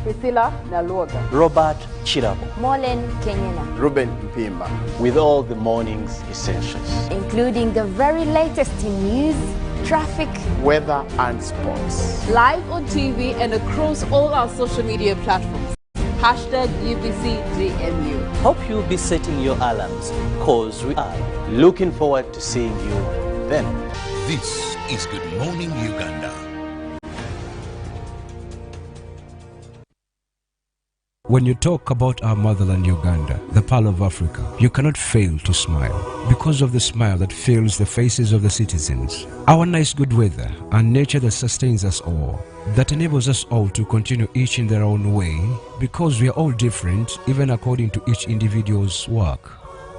Priscilla Nalwoga, Robert Kirabo, Molen Kenyana, Ruben Mpimba, with all the morning's essentials, including the very latest in news, traffic, weather and sports. live on TV and across all our social media platforms. Hashtag UBCJMU. Hope you'll be setting your alarms, cause we are looking forward to seeing you then. This is Good Morning Uganda. When you talk about our motherland Uganda, the pearl of Africa, you cannot fail to smile because of the smile that fills the faces of the citizens. Our nice good weather and nature that sustains us all, that enables us all to continue each in their own way because we are all different even according to each individual's work.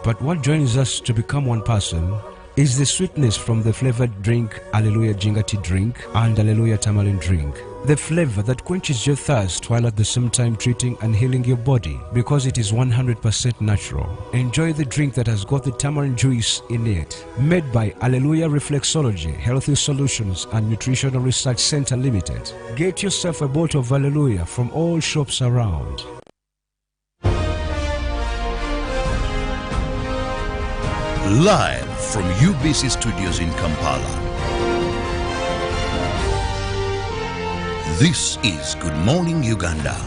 But what joins us to become one person is the sweetness from the flavored drink Alleluia Jingati drink and Alleluia Tamarind drink. The flavor that quenches your thirst while at the same time treating and healing your body because it is 100% natural. Enjoy the drink that has got the tamarind juice in it. Made by Alleluia Reflexology, Healthy Solutions and Nutritional Research Center Limited. Get yourself a bottle of Alleluia from all shops around. Live from UBC Studios in Kampala. This is Good Morning Uganda.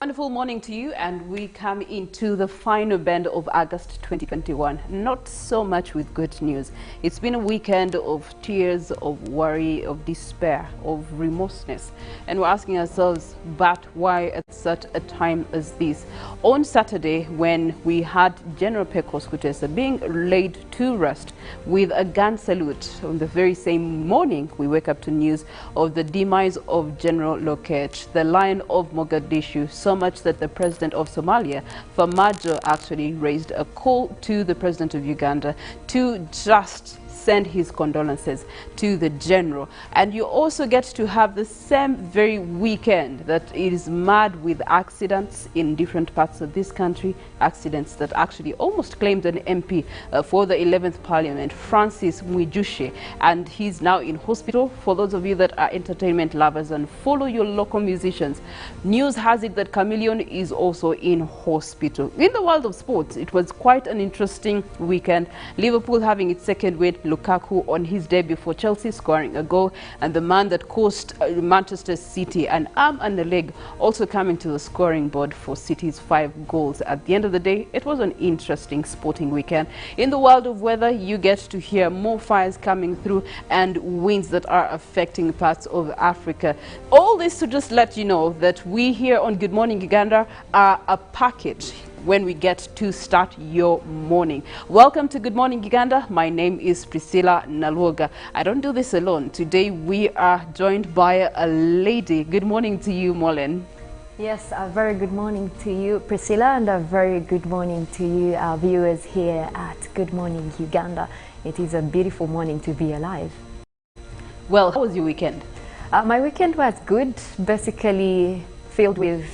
Wonderful morning to you, and we come into the final band of August 2021. Not so much with good news. It's been a weekend of tears, of worry, of despair, of remorseness. And we're asking ourselves, but why at such a time as this? On Saturday, when we had General Pecos Kutesa being laid to rest with a gun salute, on the very same morning, we wake up to news of the demise of General Lokech, the Lion of Mogadishu, so much that the president of Somalia, Farmajo, actually raised a call to the president of Uganda to just send his condolences to the general. And you also get to have the same very weekend that it is mad with accidents in different parts of this country, accidents that actually almost claimed an MP for the 11th Parliament, Francis Mwijushe, and he's now in hospital. For those of you that are entertainment lovers and follow your local musicians, news has it that Chameleon is also in hospital. In the world of sports, it was quite an interesting weekend. Liverpool having its second win, Lukaku on his debut for Chelsea scoring a goal, and the man that cost Manchester City an arm and a leg also coming to the scoring board for City's 5 goals. At the end of the day, it was an interesting sporting weekend. In the world of weather, you get to hear more fires coming through and winds that are affecting parts of Africa. All this to just let you know that we here on Good Morning Uganda are a package when we get to start your morning. Welcome to Good Morning Uganda. My name is Priscilla Nalwoga. I don't do this alone. Today we are joined by a lady. Good morning to you, Molen. Yes, a very good morning to you, Priscilla, and a very good morning to you, our viewers here at Good Morning Uganda. It is a beautiful morning to be alive. Well, how was your weekend? My weekend was good, basically filled with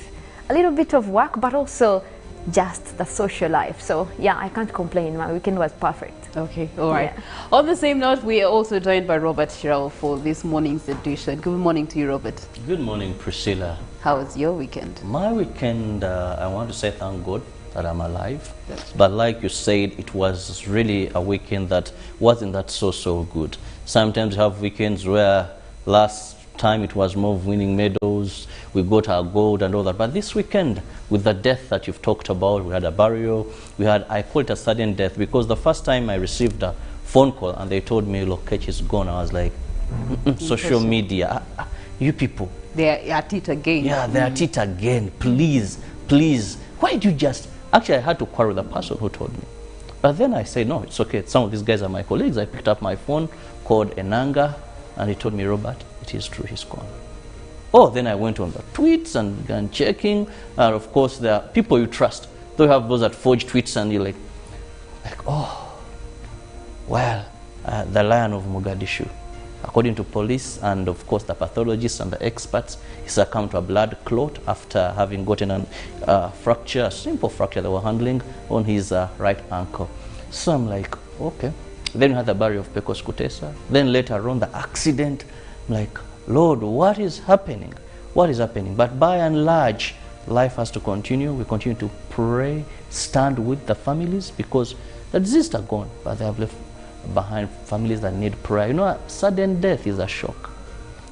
a little bit of work, but also just the social life. So yeah, I can't complain. My weekend was perfect. Okay, all right. Yeah. On the same note, we are also joined by Robert Kirabo for this morning's edition. Good morning to you, Robert. Good morning, Priscilla. How was your weekend? My weekend, I want to say thank God that I'm alive. But like you said, it was really a weekend that wasn't that so good. Sometimes you have weekends where last time it was more winning medals, we got our gold and all that. But this weekend, with the death that you've talked about, we had a burial, I call it a sudden death, because the first time I received a phone call and they told me, look, Lokech is gone, I was like, social media, you people. They're at it again. Yeah, they're at it again. Please, why do you just Actually, I had to quarrel with the person who told me. But then I said, no, it's okay. Some of these guys are my colleagues. I picked up my phone, called Enanga, and he told me, Robert, it is true, he's gone. Oh, then I went on the tweets and began checking. And of course, there are people you trust. Though you have those that forge tweets and you're like oh, well, the Lion of Mogadishu. According to police and of course the pathologists and the experts, he succumbed to a blood clot after having gotten a fracture, a simple fracture they were handling on his right ankle. So I'm like, okay. Then we had the burial of Pecos Kutesa. Then later on the accident. I'm like, Lord, what is happening? What is happening? But by and large, life has to continue. We continue to pray, stand with the families, because the deceased are gone, but they have left behind families that need prayer. You know, sudden death is a shock.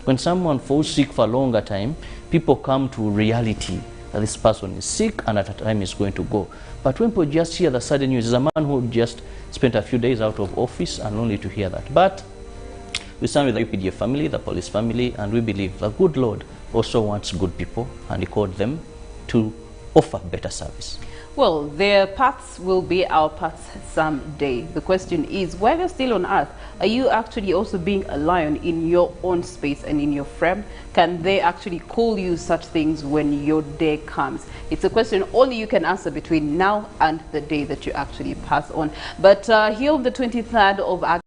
When someone falls sick for a longer time, people come to reality that this person is sick and at a time is going to go. But when people just hear the sudden news, there's a man who just spent a few days out of office and only to hear that. But we stand with the UPDF family, the police family, and we believe the good Lord also wants good people, and he called them to offer better service. Well, their paths will be our paths someday. The question is, while you're still on earth, are you actually also being a lion in your own space and in your frame? Can they actually call you such things when your day comes? It's a question only you can answer between now and the day that you actually pass on. But here on the 23rd of August,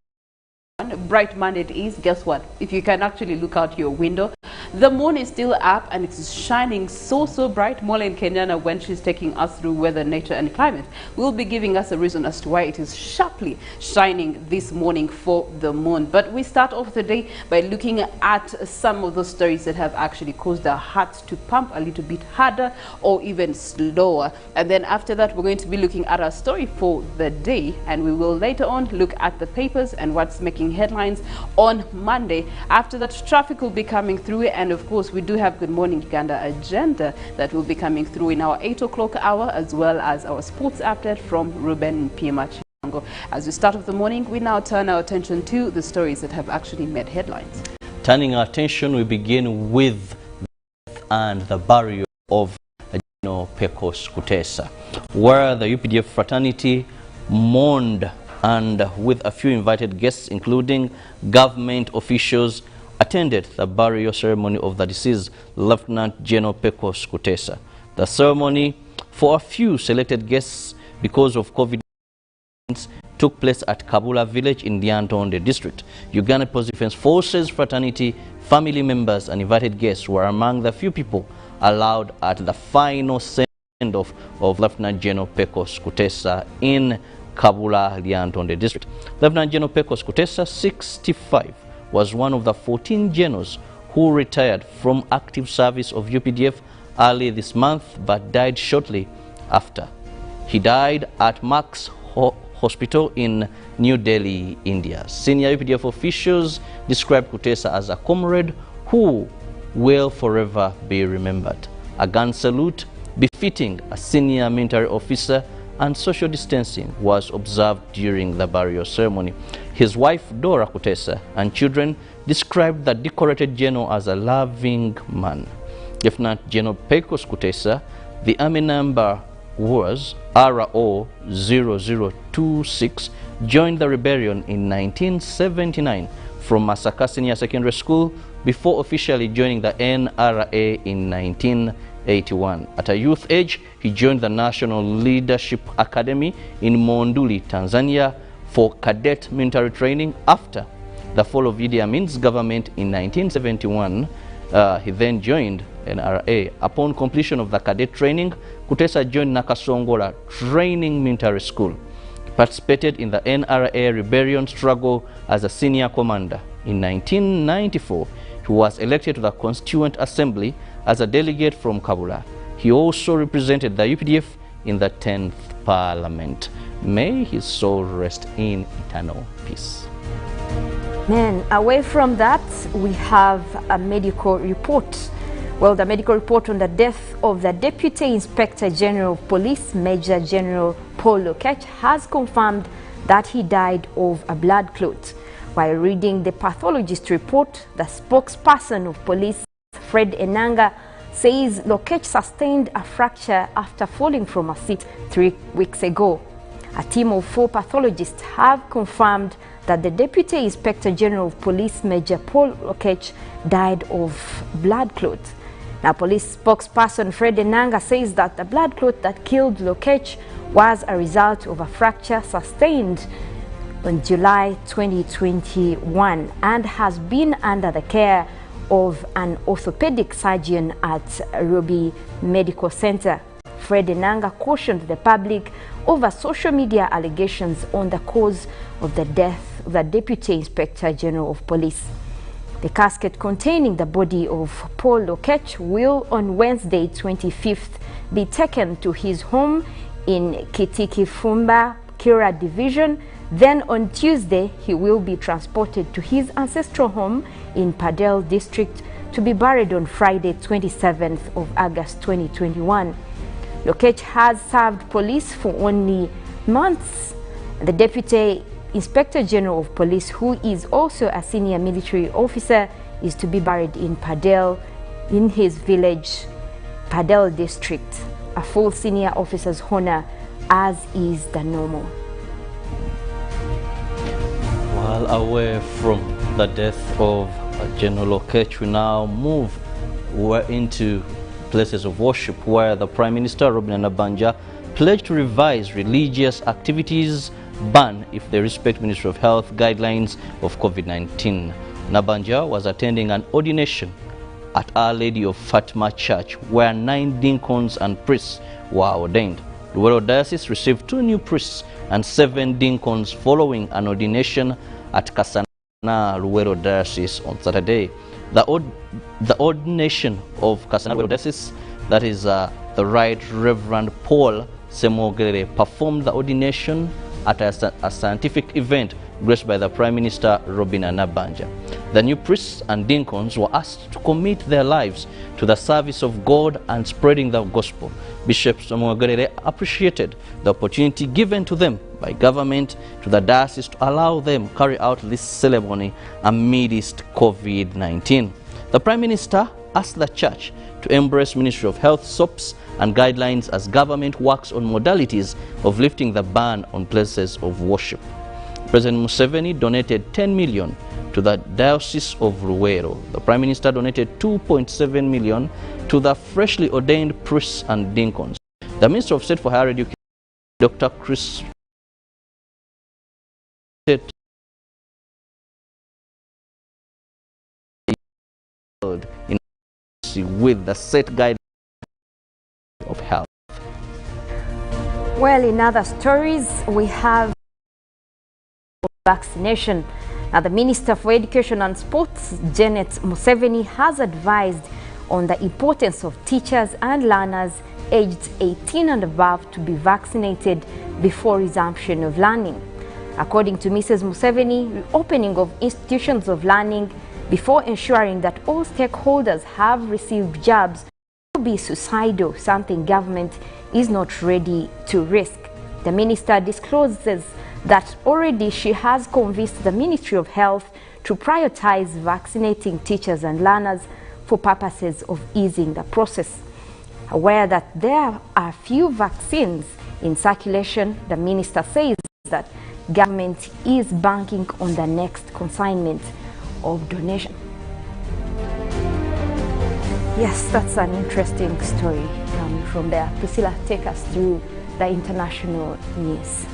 bright Monday it is. Guess what? If you can actually look out your window, the moon is still up and it's shining so bright. Mola in Kenyana, when she's taking us through weather, nature and climate, will be giving us a reason as to why it is sharply shining this morning for the moon. But we start off the day by looking at some of those stories that have actually caused our hearts to pump a little bit harder or even slower. And then after that, we're going to be looking at our story for the day, and we will later on look at the papers and what's making headlines on Monday. After that, traffic will be coming through, and of course we do have Good Morning Uganda agenda that will be coming through in our 8 o'clock hour, as well as our sports update from Ruben Mpima. As we start off the morning, we now turn our attention to the stories that have actually made headlines. Turning our attention, we begin with the death and the burial of Pecos Kutesa, where the UPDF fraternity mourned, and with a few invited guests, including government officials, attended the burial ceremony of the deceased Lieutenant General Pecos Kutesa. The ceremony, for a few selected guests because of COVID, took place at Kabula village in Nyonyintono district. Uganda Post Defense Forces fraternity family members and invited guests were among the few people allowed at the final send-off of Lieutenant General Pecos Kutesa in Kabula, Nyonyintono district. Lieutenant General Pecos Kutesa, 65, was one of the 14 generals who retired from active service of UPDF early this month but died shortly after. He died at Max Hospital in New Delhi, India. Senior UPDF officials described Kutesa as a comrade who will forever be remembered. A gun salute befitting a senior military officer and social distancing was observed during the burial ceremony. His wife, Dora Kutesa, and children described the decorated general as a loving man. Lieutenant General Pecos Kutesa, the army number was RO 0026, joined the rebellion in 1979 from Masaka Senior Secondary School before officially joining the NRA in 1981. At a youth age, he joined the National Leadership Academy in Monduli, Tanzania for cadet military training. After the fall of Idi Amin's government in 1971, he then joined NRA. Upon completion of the cadet training, Kutesa joined Nakasongola Training Military School. He participated in the NRA rebellion struggle as a senior commander. In 1994, he was elected to the Constituent Assembly as a delegate from Kabula. He also represented the UPDF in the 10th Parliament. May his soul rest in eternal peace. Man, away from that, we have a medical report. Well, the medical report on the death of the Deputy Inspector General of Police, Major General Paul Lokech, has confirmed that he died of a blood clot. While reading the pathologist report, the spokesperson of police, Fred Enanga, says Lokech sustained a fracture after falling from a seat 3 weeks ago. A team of 4 pathologists have confirmed that the Deputy Inspector General of Police, Major Paul Lokech, died of blood clot. Now, police spokesperson Fred Nkunda says that the blood clot that killed Lokech was a result of a fracture sustained in July 2021 and has been under the care of an orthopedic surgeon at Ruby Medical Center. Fred Nkunda cautioned the public over social media allegations on the cause of the death of the Deputy Inspector General of Police. The casket containing the body of Paul Lokech will on Wednesday 25th be taken to his home in Kitikifumba, Kira Division. Then on Tuesday, he will be transported to his ancestral home in Padel District to be buried on Friday 27th of August 2021. Lokech has served police for only months. The Deputy Inspector General of Police, who is also a senior military officer, is to be buried in Padel in his village, Padel District, a full senior officer's honor, as is the normal. While away from the death of General Lokech, we now move into places of worship where the Prime Minister, Robin Nabanja, pledged to revise religious activities ban if they respect Ministry of Health guidelines of COVID-19. Nabanja was attending an ordination at Our Lady of Fatima Church where 9 deacons and priests were ordained. Luwero Diocese received 2 new priests and 7 deacons following an ordination at Kasana Luwero Diocese on Saturday. The ordination of Kasana Luwero Diocese, that is the Right Reverend Paul Semogere, performed the ordination at a scientific event graced by the Prime Minister Robin Nabanja. The new priests and deacons were asked to commit their lives to the service of God and spreading the gospel. Bishop Semogere appreciated the opportunity given to them by government to the diocese to allow them carry out this ceremony amidst COVID-19. The Prime Minister asked the church to embrace Ministry of Health SOPs and guidelines as government works on modalities of lifting the ban on places of worship. President Museveni donated 10 million to the Diocese of Luwero. The Prime Minister donated 2.7 million to the freshly ordained priests and deacons. The Minister of State for Higher Education, Dr. Chris, in with the set guidelines of health. Well, in other stories, we have vaccination. Now, the Minister for Education and Sports, Janet Museveni, has advised on the importance of teachers and learners aged 18 and above to be vaccinated before resumption of learning. According to Mrs. Museveni, reopening of institutions of learning before ensuring that all stakeholders have received jabs will be suicidal, something government is not ready to risk. The minister discloses that already she has convinced the Ministry of Health to prioritize vaccinating teachers and learners for purposes of easing the process. Aware that there are few vaccines in circulation, the minister says that government is banking on the next consignment of donation. Yes, that's an interesting story from there. Priscilla, take us through the international news.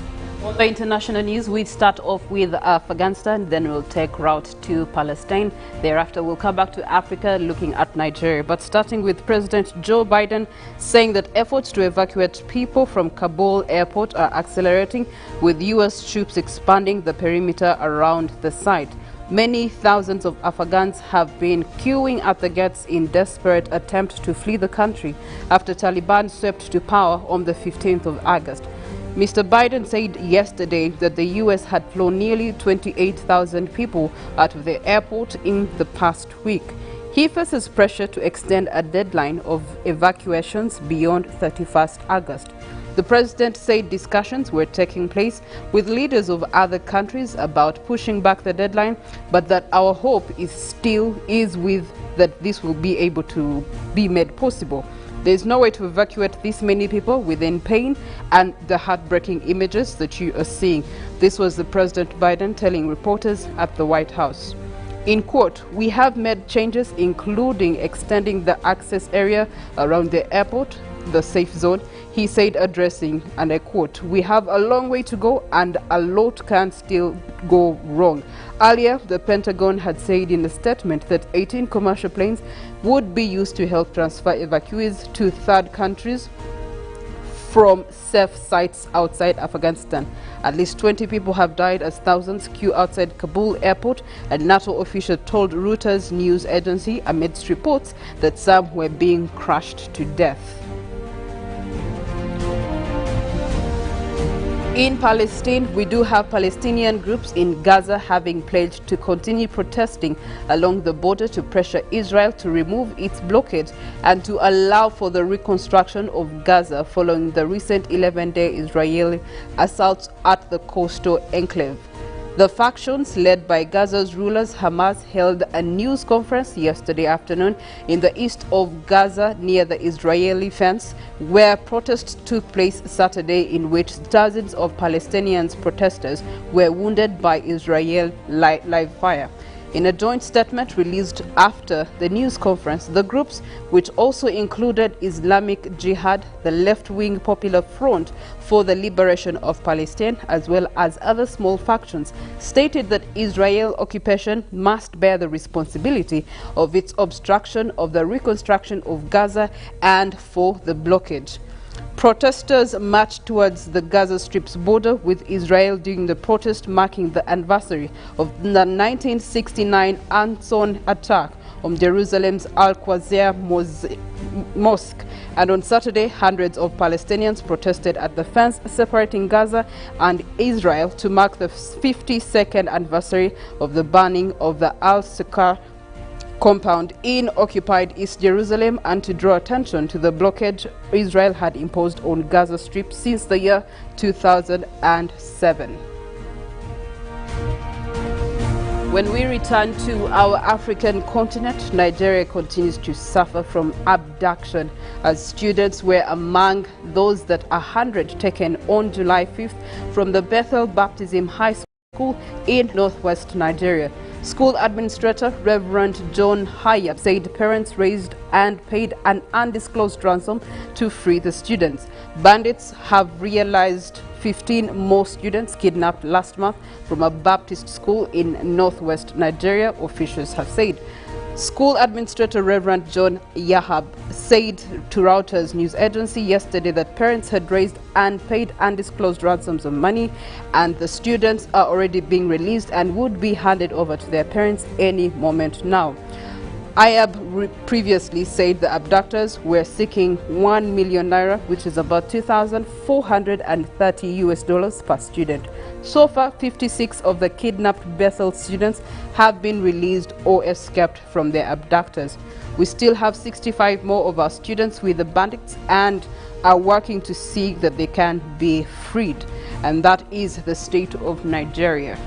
On the international news, we start off with Afghanistan, then we'll take route to Palestine. Thereafter, we'll come back to Africa, looking at Nigeria. But starting with President Joe Biden saying that efforts to evacuate people from Kabul airport are accelerating, with U.S. troops expanding the perimeter around the site. Many thousands of Afghans have been queuing at the gates in desperate attempt to flee the country after Taliban swept to power on the 15th of August. Mr. Biden said yesterday that the U.S. had flown nearly 28,000 people out of the airport in the past week. He faces pressure to extend a deadline of evacuations beyond 31st August. The president said discussions were taking place with leaders of other countries about pushing back the deadline, but that our hope is that this will be able to be made possible. There is no way to evacuate this many people within pain and the heartbreaking images that you are seeing. This was the President Biden telling reporters at the White House. In quote, "We have made changes including extending the access area around the airport, the safe zone," he said, addressing, and I quote, "We have a long way to go and a lot can still go wrong." Earlier, the Pentagon had said in a statement that 18 commercial planes would be used to help transfer evacuees to third countries from safe sites outside Afghanistan. At least 20 people have died as thousands queue outside Kabul airport, a NATO official told Reuters news agency amidst reports that some were being crushed to death. In Palestine, we do have Palestinian groups in Gaza having pledged to continue protesting along the border to pressure Israel to remove its blockade and to allow for the reconstruction of Gaza following the recent 11-day Israeli assaults at the coastal enclave. The factions led by Gaza's rulers, Hamas, held a news conference yesterday afternoon in the east of Gaza near the Israeli fence, where protests took place Saturday in which dozens of Palestinian protesters were wounded by Israel live fire. In a joint statement released after the news conference, the groups, which also included Islamic Jihad, the left-wing Popular Front for the Liberation of Palestine, as well as other small factions, stated that Israel occupation must bear the responsibility of its obstruction of the reconstruction of Gaza and for the blockade. Protesters marched towards the Gaza Strip's border with Israel during the protest marking the anniversary of the 1969 arson attack on Jerusalem's Al-Qudsiyah Mosque. And on Saturday, hundreds of Palestinians protested at the fence separating Gaza and Israel to mark the 52nd anniversary of the burning of the Al-Aqsa compound in occupied East Jerusalem and to draw attention to the blockade Israel had imposed on Gaza Strip since the year 2007. When we return to our African continent, Nigeria continues to suffer from abduction as students were among those that 100 taken on July 5th from the Bethel Baptism High School in northwest Nigeria. School administrator Reverend John Hayab said parents raised and paid an undisclosed ransom to free the students. Bandits have realized 15 more students kidnapped last month from a Baptist school in northwest Nigeria, officials have said. School administrator Reverend John Yahab said to Reuters news agency yesterday that parents had raised and paid undisclosed ransoms of money and the students are already being released and would be handed over to their parents any moment now. Ayab previously said the abductors were seeking 1 million naira, which is about $2,430 per student. So far, 56 of the kidnapped Bethel students have been released or escaped from their abductors. We still have 65 more of our students with the bandits and are working to see that they can be freed. And that is the state of Nigeria.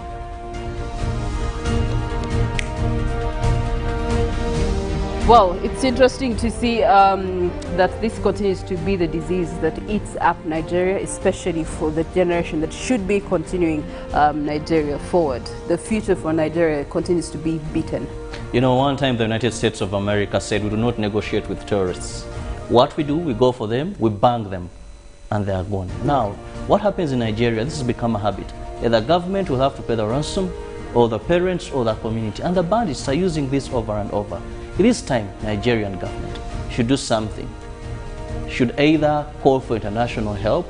Well, it's interesting to see that this continues to be the disease that eats up Nigeria, especially for the generation that should be continuing Nigeria forward. The future for Nigeria continues to be beaten. You know, one time the United States of America said we do not negotiate with terrorists. What we do, we go for them, we bang them, and they are gone. Now, what happens in Nigeria, this has become a habit. The government will have to pay the ransom, or the parents, or the community, and the bandits are using this over and over. It is time Nigerian government should do something. Should either call for international help,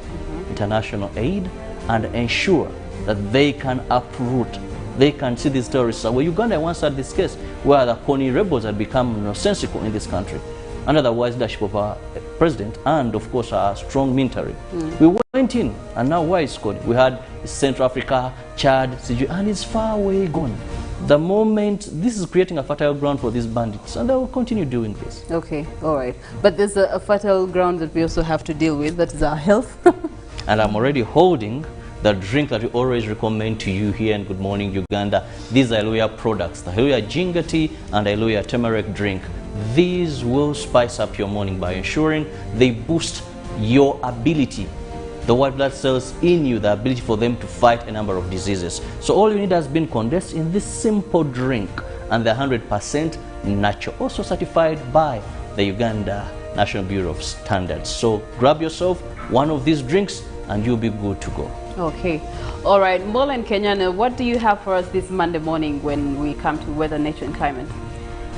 international aid, and ensure that they can uproot, they can see these terrorists away. Uganda once had this case where the Pony rebels had become nonsensical in this country under the wise leadership of our president and, of course, our strong military. We went in, and now where is God? We had Central Africa, Chad, and it's far away gone. The moment, this is creating a fertile ground for these bandits, and they will continue doing this. Okay, all right. But there's a fertile ground that we also have to deal with, that is our health. And I'm already holding the drink that we always recommend to you here in Good Morning Uganda. These are Hallelujah products, the Hallelujah ginger tea and Hallelujah turmeric drink. These will spice up your morning by ensuring they boost your ability, the white blood cells in you, the ability for them to fight a number of diseases. So all you need has been condensed in this simple drink, and they're 100% natural, also certified by the Uganda National Bureau of Standards. So grab yourself one of these drinks and you'll be good to go. Okay. All right. Mola and Kenyana, what do you have for us this Monday morning when we come to weather, nature and climate?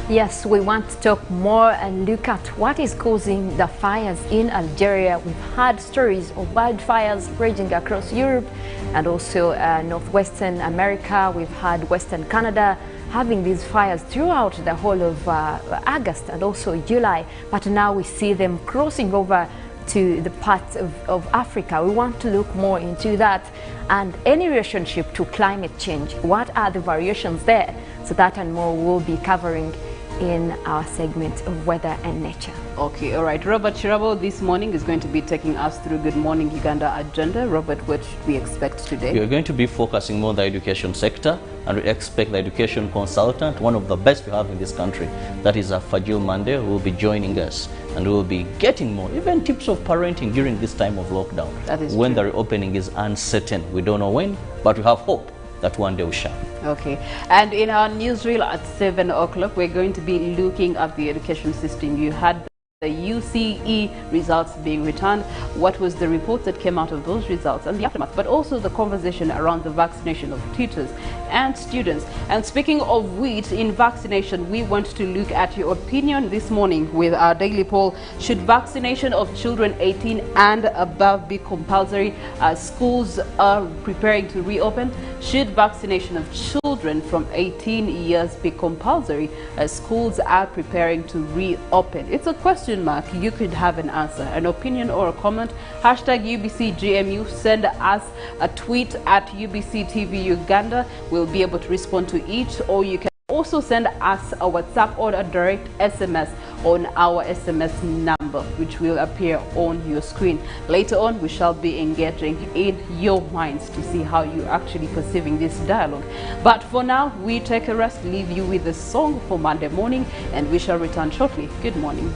Yes, we want to talk more and look at what is causing the fires in Algeria. We've had stories of wildfires raging across Europe and also northwestern America. We've had Western Canada having these fires throughout the whole of August and also July. But now we see them crossing over to the parts of Africa. We want to look more into that and any relationship to climate change. What are the variations there? So that and more we'll be covering in our segment of weather and nature. Okay, all right. Robert Kirabo this morning is going to be taking us through Good Morning Uganda agenda. Robert, what should we expect today? We are going to be focusing more on the education sector, and we expect the education consultant, one of the best we have in this country, that is Fajil Mande, who will be joining us, and we will be getting more, even tips of parenting during this time of lockdown. That is when true. The reopening is uncertain. We don't know when, but we have hope that one day we shall. Okay, and in our newsreel at 7 o'clock, we're going to be looking at the education system. You had the UCE results being returned. What was the report that came out of those results and the aftermath, but also the conversation around the vaccination of teachers and students. And speaking of which, in vaccination, we want to look at your opinion this morning with our daily poll. Should vaccination of children 18 and above be compulsory as schools are preparing to reopen? Should vaccination of children from 18 years be compulsory as schools are preparing to reopen? It's a question mark. You could have an answer, an opinion or a comment. Hashtag UBCGMU. Send us a tweet at UBCTV Uganda. We'll be able to respond to each, or you can also send us a WhatsApp or a direct SMS on our SMS number, which will appear on your screen. Later on, we shall be engaging in your minds to see how you're actually perceiving this dialogue. But for now, we take a rest, leave you with a song for Monday morning, and we shall return shortly. Good morning.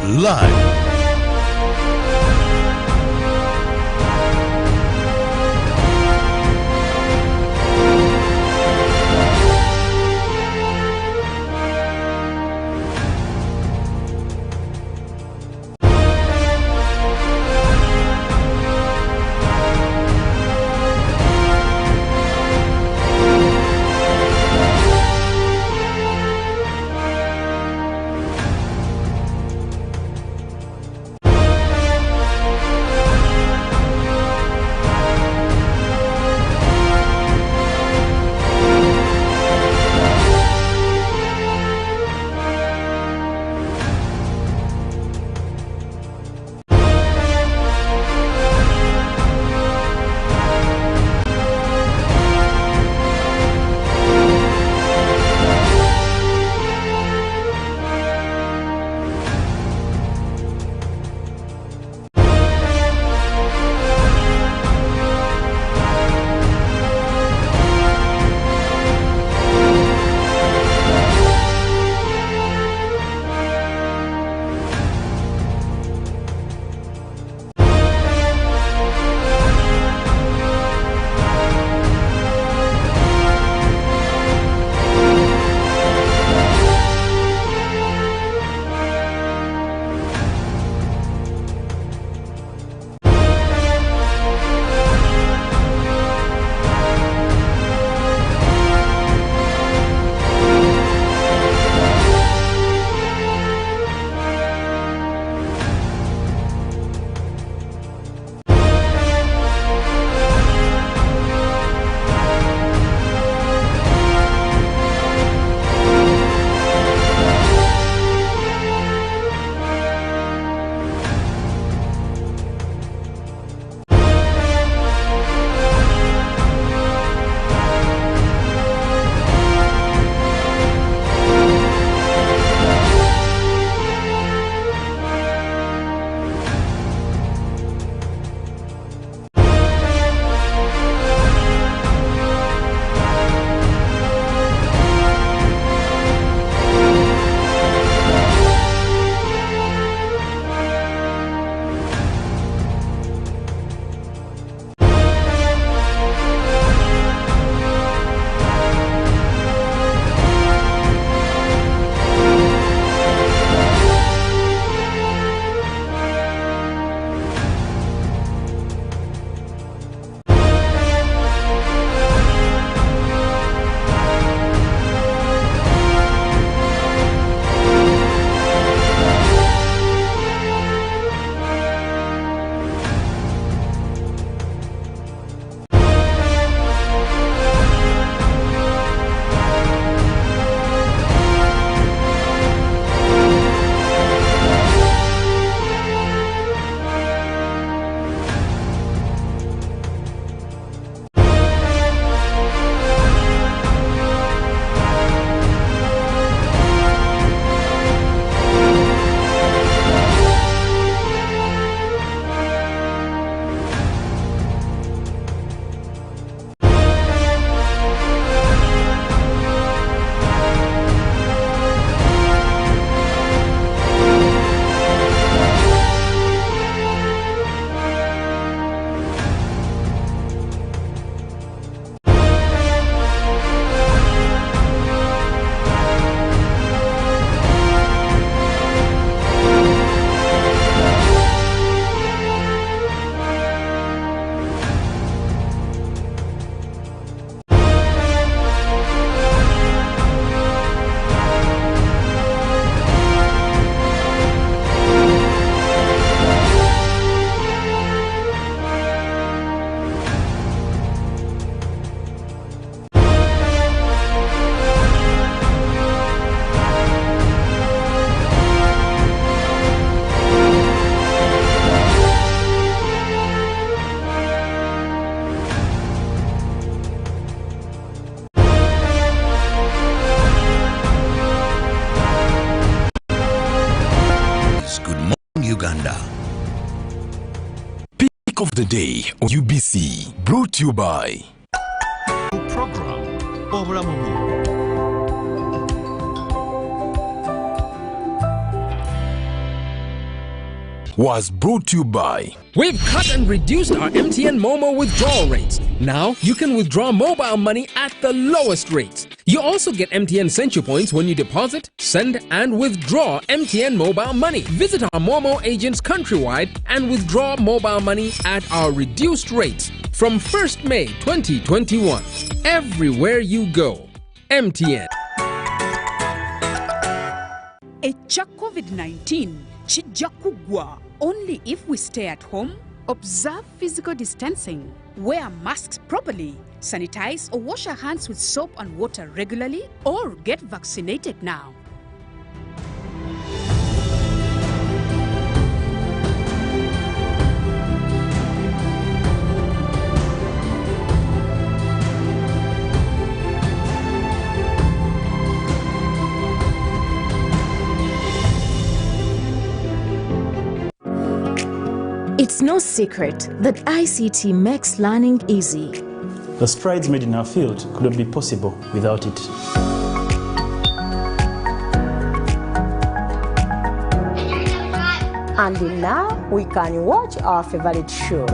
Live Uganda. Pick of the day on UBC, brought to you by Program Obulamu. was brought to you by We've cut and reduced our MTN Momo withdrawal rates. Now you can withdraw mobile money at the lowest rates. You also get MTN Central Points when you deposit, send and withdraw MTN mobile money. Visit our Momo agents countrywide and withdraw mobile money at our reduced rates from 1st May 2021. Everywhere you go. MTN. Echa COVID-19 kijja kuggwa only if we stay at home, observe physical distancing, wear masks properly, sanitize or wash our hands with soap and water regularly, or get vaccinated now. It's no secret that ICT makes learning easy. The strides made in our field could not be possible without it. And now we can watch our favorite shows.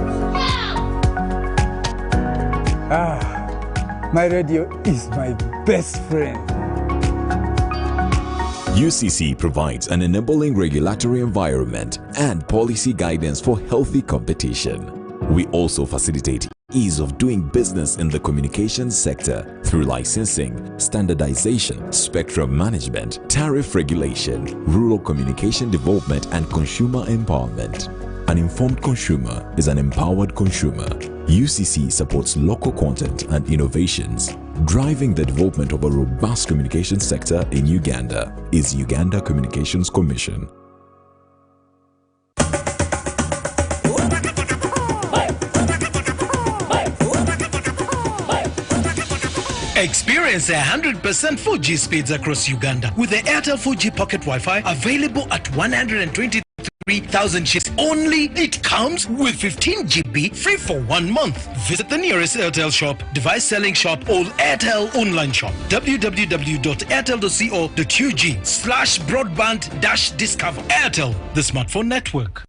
My radio is my best friend. UCC provides an enabling regulatory environment and policy guidance for healthy competition. We also facilitate ease of doing business in the communications sector through licensing, standardization, spectrum management, tariff regulation, rural communication development, and consumer empowerment. An informed consumer is an empowered consumer. UCC supports local content and innovations. Driving the development of a robust communication sector in Uganda is Uganda Communications Commission. Experience 100% 4G speeds across Uganda with the Airtel 4G Pocket Wi-Fi available at 123,000 shillings only. It comes with 15 GB free for 1 month. Visit the nearest Airtel shop, device selling shop, or Airtel online shop. www.airtel.co.ug/broadband-discover. Airtel, the smartphone network.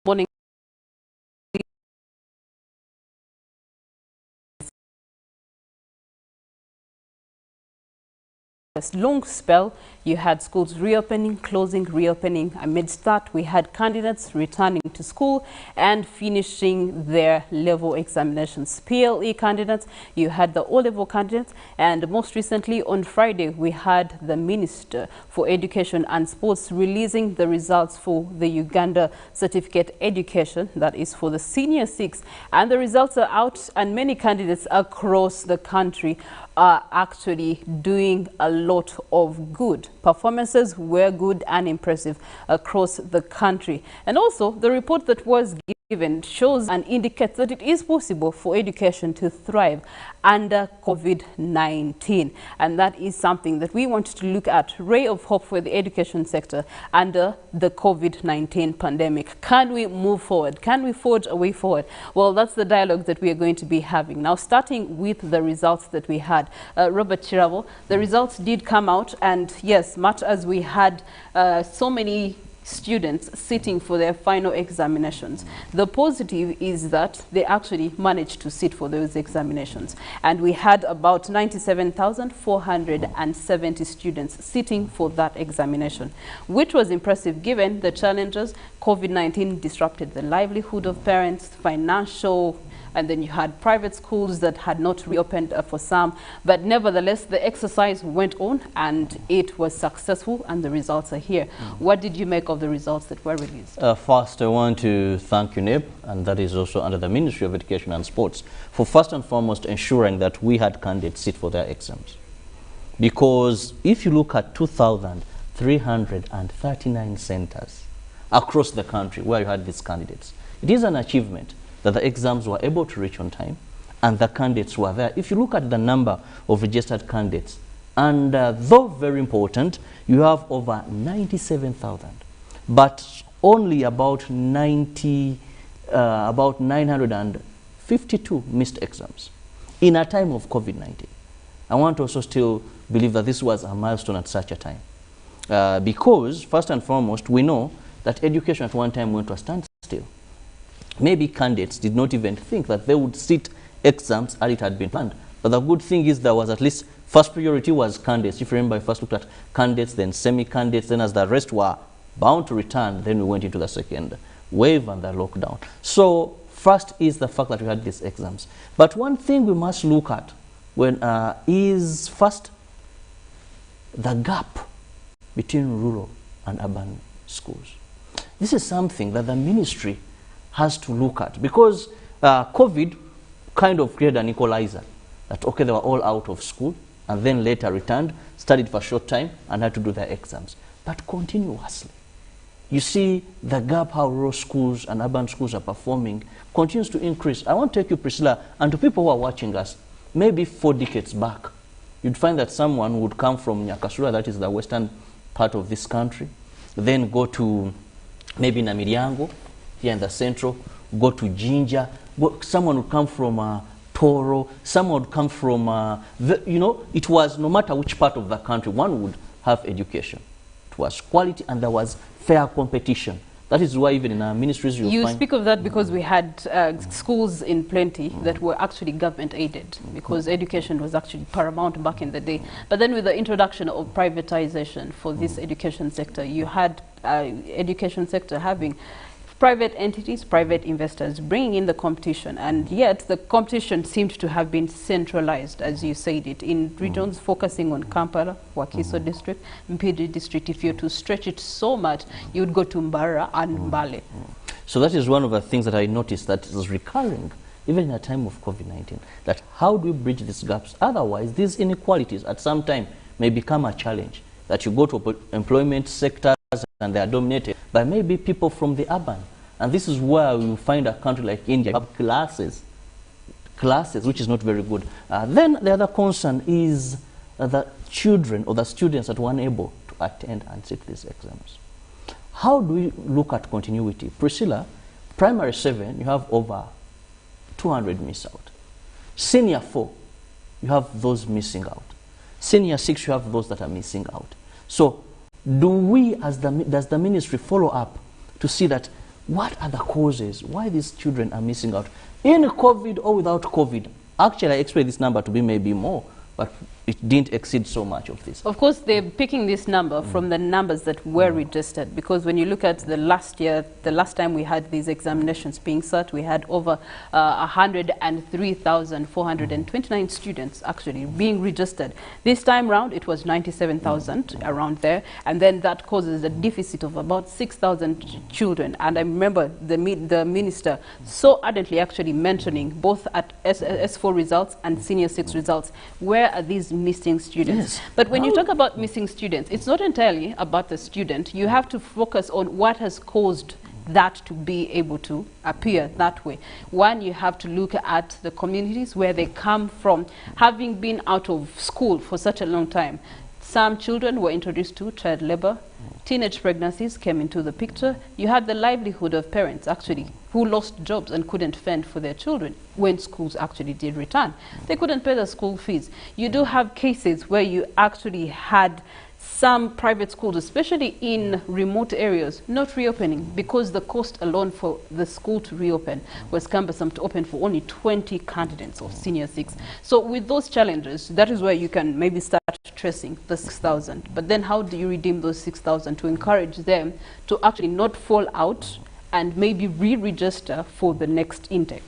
Morning. long spell. You had schools reopening, closing, reopening. Amidst that, we had candidates returning to school and finishing their level examinations. PLE candidates, you had the O-level candidates, and most recently on Friday, we had the Minister for Education and Sports releasing the results for the Uganda Certificate Education, that is for the Senior 6. And the results are out, and many candidates across the country are actually doing a lot of good. Performances were good and impressive across the country. And also, the report that was given shows and indicates that it is possible for education to thrive under COVID-19. And that is something that we want to look at. Ray of hope for the education sector under the COVID-19 pandemic. Can we move forward? Can we forge a way forward? Well, that's the dialogue that we are going to be having. Now, starting with the results that we had. Robert Kirabo, the results did come out, and yes, much as we had so many students sitting for their final examinations, the positive is that they actually managed to sit for those examinations. And we had about 97,470 students sitting for that examination, which was impressive given the challenges. COVID-19 disrupted the livelihood of parents, financial, and then you had private schools that had not reopened for some. But nevertheless, the exercise went on and it was successful, and the results are here. What did you make of the results that were released? First, I want to thank UNEP, and that is also under the Ministry of Education and Sports, for first and foremost ensuring that we had candidates sit for their exams. Because if you look at 2,339 centers across the country where you had these candidates, it is an achievement that the exams were able to reach on time and the candidates were there. If you look at the number of registered candidates, and though very important, you have over 97,000, but only about 952 missed exams in a time of COVID-19. I want to also still believe that this was a milestone at such a time. Because, first and foremost, we know that education at one time went to a standstill. Maybe candidates did not even think that they would sit exams as it had been planned. But the good thing is there was at least first priority was candidates. If you remember, I first looked at candidates, then semi-candidates, then as the rest were bound to return, then we went into the second wave and the lockdown. So first is the fact that we had these exams. But one thing we must look at is first the gap between rural and urban schools. This is something that the ministry has to look at, because COVID kind of created an equalizer that, okay, they were all out of school and then later returned, studied for a short time and had to do their exams. But continuously, you see the gap, how rural schools and urban schools are performing, continues to increase. I want to take you, Priscilla, and to people who are watching us, maybe 4 decades back, you'd find that someone would come from Nyakasura, that is the western part of this country, then go to maybe Namiryango, here in the central, go to Jinja, someone would come from Toro, someone would come from, it was no matter which part of the country, one would have education. It was quality and there was fair competition. That is why even in our ministries you speak of that because we had schools in plenty that were actually government aided, because education was actually paramount back in the day. But then with the introduction of privatization for this education sector, you had education sector having private entities, private investors bringing in the competition, and yet the competition seemed to have been centralized, as you said it, in regions focusing on Kampala, Wakiso district, Mpidi district. If you were to stretch it so much, you would go to Mbara and Mbale. So that is one of the things that I noticed that is recurring, even in a time of COVID-19, that how do we bridge these gaps? Otherwise, these inequalities at some time may become a challenge, that you go to employment sectors and they are dominated by maybe people from the urban. And this is where we find a country like India, you have classes, which is not very good. Then the other concern is the children or the students that were unable to attend and sit these exams. How do we look at continuity? Priscilla, primary 7, you have over 200 miss out. Senior 4, you have those missing out. Senior 6, you have those that are missing out. So do we, does the ministry follow up to see that what are the causes why these children are missing out in COVID or without COVID? Actually, I expect this number to be maybe more, but it didn't exceed so much of this. Of course, they're picking this number from the numbers that were registered, because when you look at the last year, the last time we had these examinations being set, we had over 103,429 students actually being registered. This time round, it was 97,000 around there, and then that causes a deficit of about 6,000 children. And I remember the minister so ardently actually mentioning both at S4 results and Senior 6 results, where are these missing students? Yes. But when you talk about missing students, it's not entirely about the student. You have to focus on what has caused that to be able to appear that way. One, you have to look at the communities where they come from, having been out of school for such a long time. Some children were introduced to child labor. Teenage pregnancies came into the picture. You had the livelihood of parents actually who lost jobs and couldn't fend for their children when schools actually did return. They couldn't pay the school fees. You do have cases where you actually had some private schools, especially in remote areas, not reopening because the cost alone for the school to reopen was cumbersome to open for only 20 candidates of Senior 6. So with those challenges, that is where you can maybe start tracing the 6,000. But then how do you redeem those 6,000 to encourage them to actually not fall out and maybe re-register for the next intake?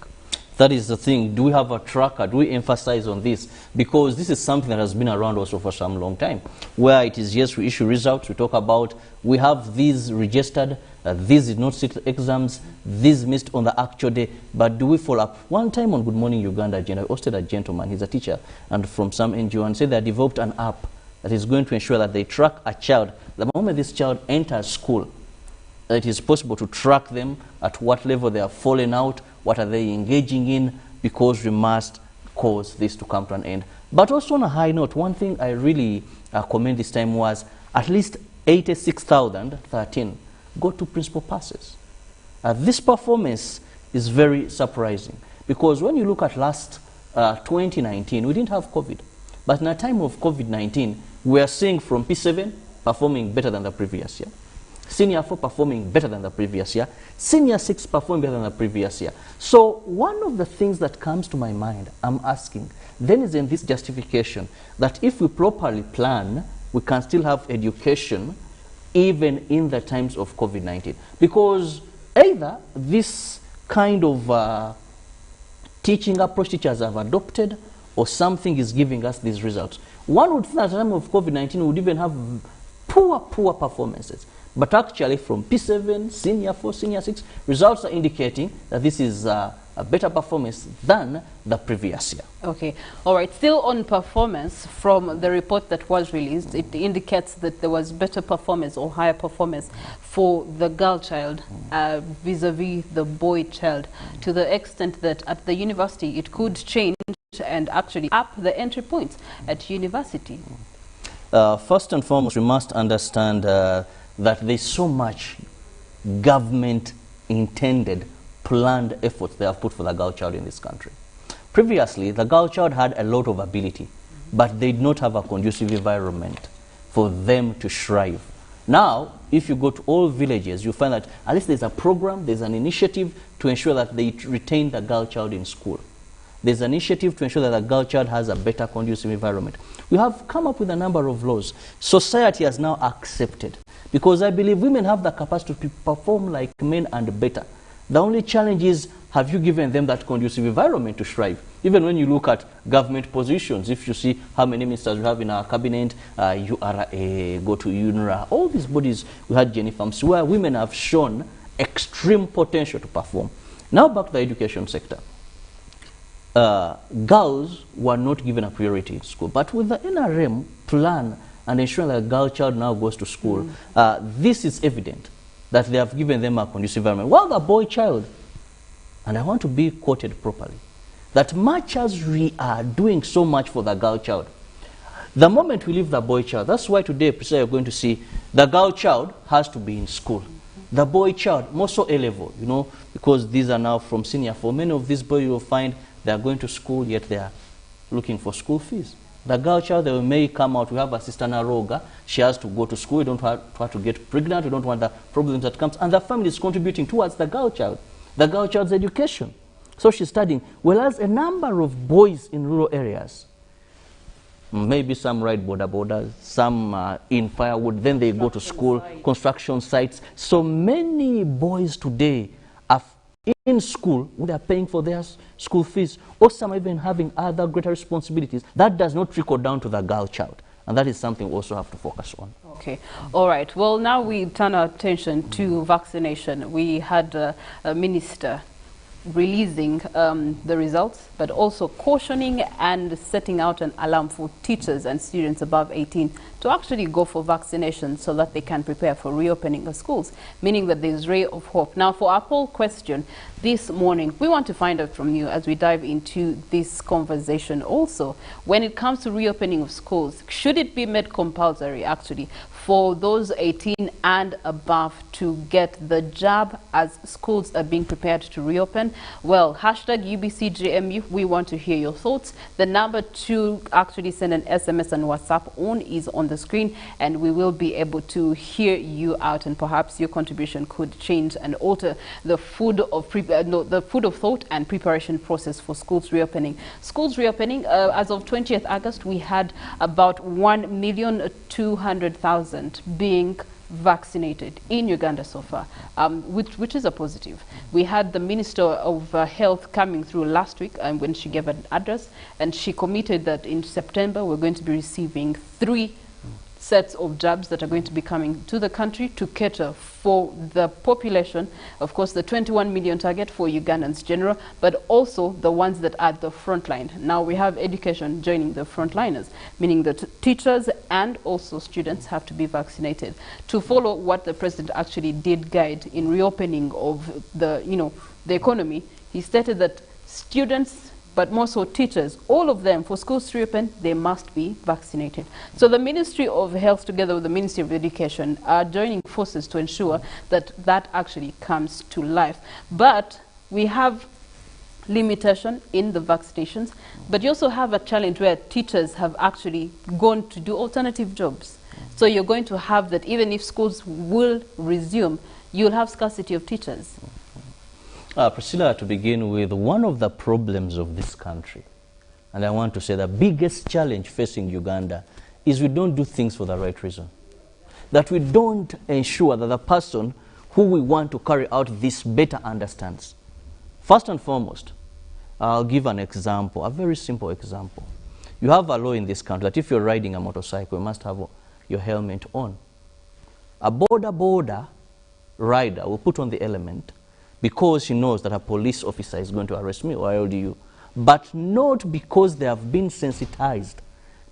That is the thing. Do we have a tracker? Do we emphasize on this? Because this is something that has been around also for some long time, where it is, yes, we issue results, we talk about, we have these registered, these did not sit exams, these missed on the actual day, but do we follow up? One time on Good Morning Uganda, I hosted a gentleman, he's a teacher, and from some NGO, and said they developed an app that is going to ensure that they track a child. The moment this child enters school, it is possible to track them at what level they are falling out, what are they engaging in, because we must cause this to come to an end. But also on a high note, one thing I really commend this time was at least 86,013 go to principal passes. This performance is very surprising, because when you look at last 2019, we didn't have COVID. But in a time of COVID-19, we are seeing from P7 performing better than the previous year. Senior 4 performing better than the previous year. Senior 6 performing better than the previous year. So one of the things that comes to my mind, I'm asking, then is in this justification that if we properly plan, we can still have education even in the times of COVID-19. Because either this kind of teaching approach teachers have adopted, or something is giving us these results. One would think at the time of COVID-19 we would even have poor performances. But actually from P7, Senior 4, Senior 6, results are indicating that this is a better performance than the previous year. Okay, all right. Still on performance, from the report that was released, it indicates that there was better performance or higher performance for the girl child vis-a-vis the boy child, to the extent that at the university it could change and actually up the entry points at university. First and foremost, we must understand that there's so much government-intended, planned efforts they have put for the girl child in this country. Previously, the girl child had a lot of ability, but they did not have a conducive environment for them to thrive. Now, if you go to all villages, you find that at least there's a program, there's an initiative to ensure that they retain the girl child in school. There's an initiative to ensure that the girl child has a better conducive environment. We have come up with a number of laws. Society has now accepted, because I believe women have the capacity to perform like men and better. The only challenge is, have you given them that conducive environment to thrive? Even when you look at government positions, if you see how many ministers we have in our cabinet, URA, go to UNRA, all these bodies, we had Jennifer, where women have shown extreme potential to perform. Now back to the education sector. Girls were not given a priority in school, but with the NRM plan and ensuring that a girl child now goes to school, this is evident that they have given them a conducive environment. While the boy child, and I want to be quoted properly, that much as we are doing so much for the girl child, the moment we leave the boy child, that's why today, Priscilla, you're going to see the girl child has to be in school. The boy child, more so A-level, you know, because these are now from Senior 4. Many of these boys you will find they are going to school, yet they are looking for school fees. The girl child, they may come out. We have a sister Nalwoga. She has to go to school. We don't want her to get pregnant. We don't want the problems that comes. And the family is contributing towards the girl child's education. So she's studying. Whereas a number of boys in rural areas, Maybe some ride boda, some in firewood, then they go to school, construction sites. So many boys today are in school, they are paying for their school fees, or some even having other greater responsibilities. That does not trickle down to the girl child. And that is something we also have to focus on. Okay. All right. Well, now we turn our attention to vaccination. We had a minister releasing the results, but also cautioning and setting out an alarm for teachers and students above 18 to actually go for vaccination so that they can prepare for reopening of schools, meaning that there's ray of hope. Now, for our poll question this morning, we want to find out from you as we dive into this conversation also, when it comes to reopening of schools, should it be made compulsory actually for those 18 and above to get the jab as schools are being prepared to reopen? Well, hashtag UBCJMU, we want to hear your thoughts. The number to actually send an SMS and WhatsApp on is on the screen, and we will be able to hear you out, and perhaps your contribution could change and alter the food of thought and preparation process for schools reopening. Schools reopening, as of 20th August, we had about 1,200,000 being vaccinated in Uganda so far, which is a positive. We had the Minister of Health coming through last week when she gave an address, and she committed that in September we're going to be receiving 3 sets of jabs that are going to be coming to the country to cater for the population, of course the 21 million target for Ugandans general, but also the ones that are at the front line. Now we have education joining the frontliners, meaning that teachers and also students have to be vaccinated to follow what the president actually did guide in reopening of the economy. He stated that students, but more so teachers, all of them, for schools to reopen, they must be vaccinated. So the Ministry of Health together with the Ministry of Education are joining forces to ensure that that actually comes to life. But we have limitation in the vaccinations, but you also have a challenge where teachers have actually gone to do alternative jobs. So you're going to have that even if schools will resume, you'll have scarcity of teachers. Priscilla, to begin with, one of the problems of this country, and I want to say the biggest challenge facing Uganda, is we don't do things for the right reason. That we don't ensure that the person who we want to carry out this better understands. First and foremost, I'll give an example, a very simple example. You have a law in this country that if you're riding a motorcycle, you must have your helmet on. A border rider will put on the element because he knows that a police officer is going to arrest me or LDU, but not because they have been sensitized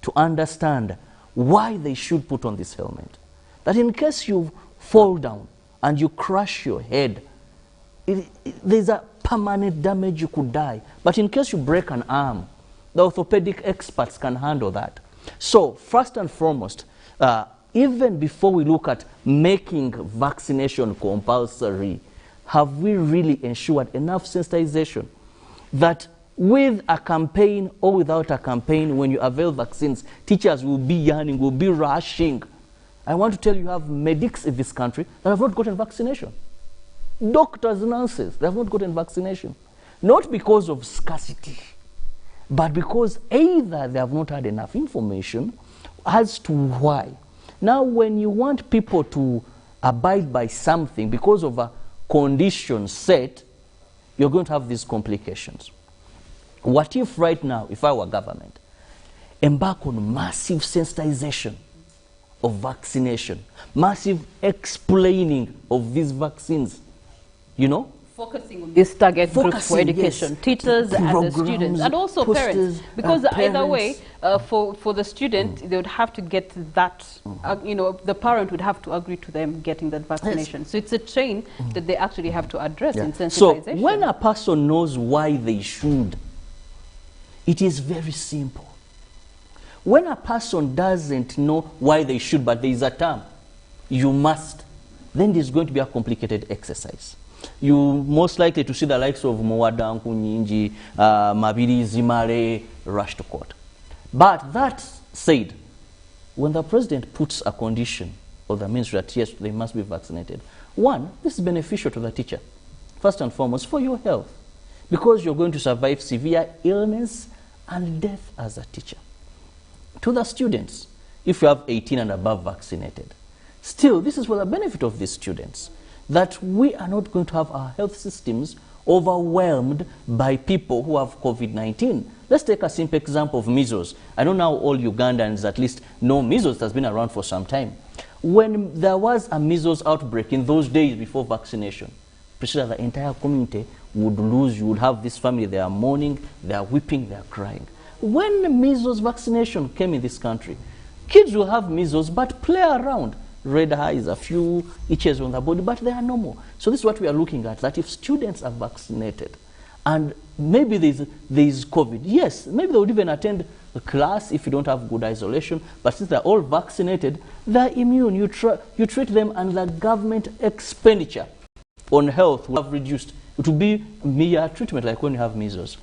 to understand why they should put on this helmet. That in case you fall down and you crush your head, there's a permanent damage, you could die. But in case you break an arm, the orthopedic experts can handle that. So first and foremost, even before we look at making vaccination compulsory, have we really ensured enough sensitization that with a campaign or without a campaign, when you avail vaccines, teachers will be yearning, will be rushing. I want to tell you, have medics in this country that have not gotten vaccination. Doctors, nurses, they have not gotten vaccination. Not because of scarcity, but because either they have not had enough information as to why. Now, when you want people to abide by something because of a condition set, you're going to have these complications. What if right now, if I were government, embark on massive sensitization of vaccination, massive explaining of these vaccines, you know? Focusing on this target group for education, yes, teachers and the students, and also parents, because either way, for the student, they would have to get that, the parent would have to agree to them getting that vaccination. Yes. So it's a chain that they actually have to address in sensitization. So when a person knows why they should, it is very simple. When a person doesn't know why they should, but there is a term, you must, then there's going to be a complicated exercise. You most likely to see the likes of Mwada, Nkunyinji, Mabiri, Zimare rush to court. But that said, when the president puts a condition or the ministry that yes, they must be vaccinated, one, this is beneficial to the teacher, first and foremost, for your health, because you're going to survive severe illness and death as a teacher. to the students if you have 18 and above vaccinated. Still, this is for the benefit of these students, that we are not going to have our health systems overwhelmed by people who have COVID-19. Let's take a simple example of measles. I know now all Ugandans at least know measles has been around for some time. When there was a measles outbreak in those days before vaccination, Priscilla, the entire community would lose. You would have this family, they are mourning, they are weeping, they are crying. When measles vaccination came in this country, kids will have measles but play around. Red eyes, a few itches on the body, but they are normal. So this is what we are looking at, that if students are vaccinated and maybe there's COVID, yes, maybe they would even attend a class if you don't have good isolation, but since they're all vaccinated, they're immune. You treat them, and the government expenditure on health will have reduced. It will be mere treatment like when you have measles.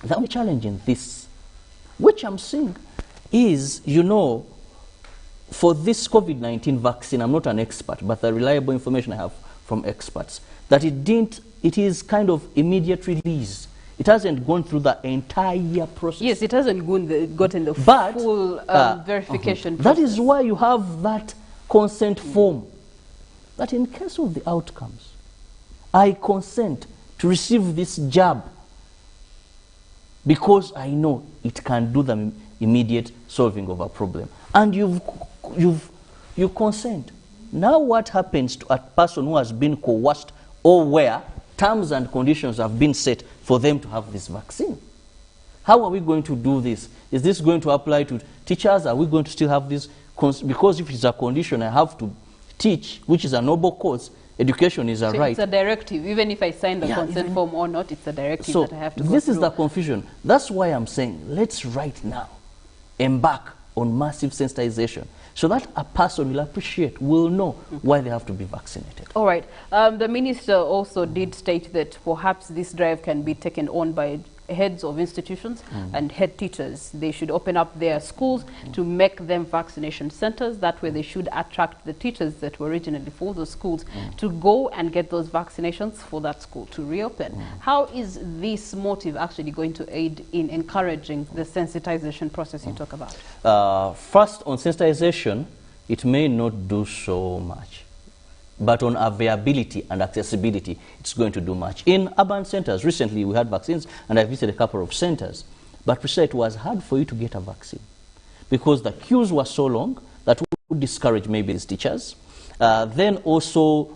The only challenge in this, which I'm seeing, is, you know, for this COVID-19 vaccine, I'm not an expert, but the reliable information I have from experts, that it is kind of immediate release. It hasn't gone through the entire process. Yes, it hasn't gotten the full verification process. That is why you have that consent form, that in case of the outcomes, I consent to receive this jab because I know it can do the immediate solving of a problem. And you consent. Now what happens to a person who has been coerced or where terms and conditions have been set for them to have this vaccine? How are we going to do this? Is this going to apply to teachers? Are we going to still have this? Because if it's a condition, I have to teach, which is a noble cause. Education is a right. It's a directive. Even if I sign the consent form or not, it's a directive that I have to go this through. Is the confusion. That's why I'm saying, let's right now embark on massive sensitization so that a person will appreciate, will know why they have to be vaccinated. All right. The minister also did state that perhaps this drive can be taken on by heads of institutions and head teachers. They should open up their schools to make them vaccination centers. That way they should attract the teachers that were originally for those schools to go and get those vaccinations for that school to reopen. How is this motive actually going to aid in encouraging the sensitization process you talk about? First, on sensitization, it may not do so much. But on availability and accessibility, it's going to do much. In urban centers, recently we had vaccines, and I visited a couple of centers. But precisely, it was hard for you to get a vaccine because the queues were so long that would discourage maybe these teachers. Then also,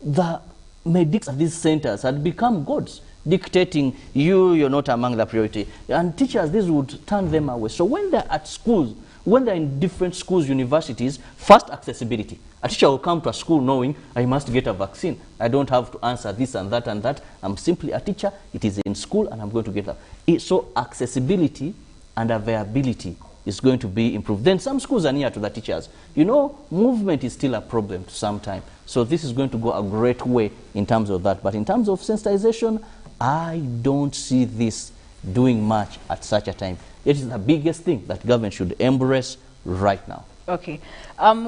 the medics at these centers had become gods, dictating you're not among the priority. And teachers, this would turn them away. So when they're at schools, when they're in different schools, universities, first accessibility. A teacher will come to a school knowing I must get a vaccine. I don't have to answer this and that and that. I'm simply a teacher. It is in school and I'm going to get that. So accessibility and availability is going to be improved. Then some schools are near to the teachers. You know, movement is still a problem to some time. So this is going to go a great way in terms of that. But in terms of sensitization, I don't see this doing much at such a time. It is the biggest thing that government should embrace right now. Okay.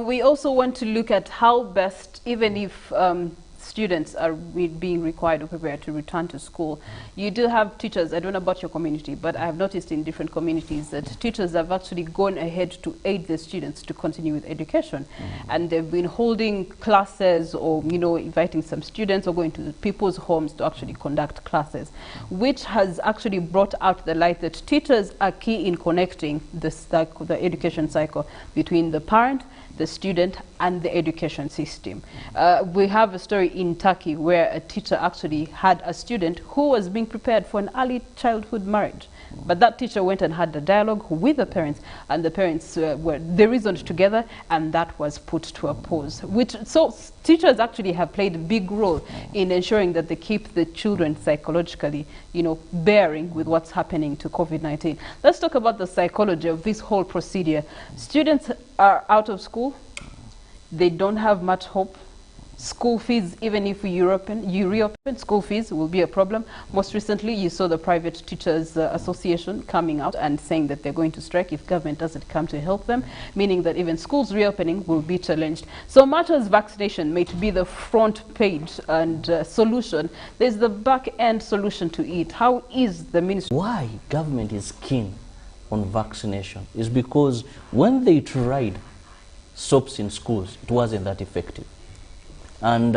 We also want to look at how best, even if students are being required or prepared to return to school, you do have teachers, I don't know about your community, but I have noticed in different communities that teachers have actually gone ahead to aid the students to continue with education. And they've been holding classes or, you know, inviting some students or going to people's homes to actually conduct classes, which has actually brought out the light that teachers are key in connecting the education cycle between the parent, the student, and the education system. We have a story in Turkey where a teacher actually had a student who was being prepared for an early childhood marriage. But that teacher went and had a dialogue with the parents, and the parents they reasoned together, and that was put to a pause. So teachers actually have played a big role in ensuring that they keep the children psychologically, you know, bearing with what's happening to COVID-19. Let's talk about the psychology of this whole procedure. Students are out of school. They don't have much hope. School fees, even if you reopen, school fees will be a problem. Most recently, you saw the Private Teachers Association coming out and saying that they're going to strike if government doesn't come to help them, meaning that even schools reopening will be challenged. So much as vaccination may be the front page and solution, there's the back end solution to it. How is the ministry? Why government is keen on vaccination is because when they tried soaps in schools, it wasn't that effective. And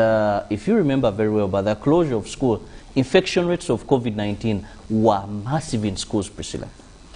if you remember very well, by the closure of school, infection rates of COVID-19 were massive in schools, Priscilla.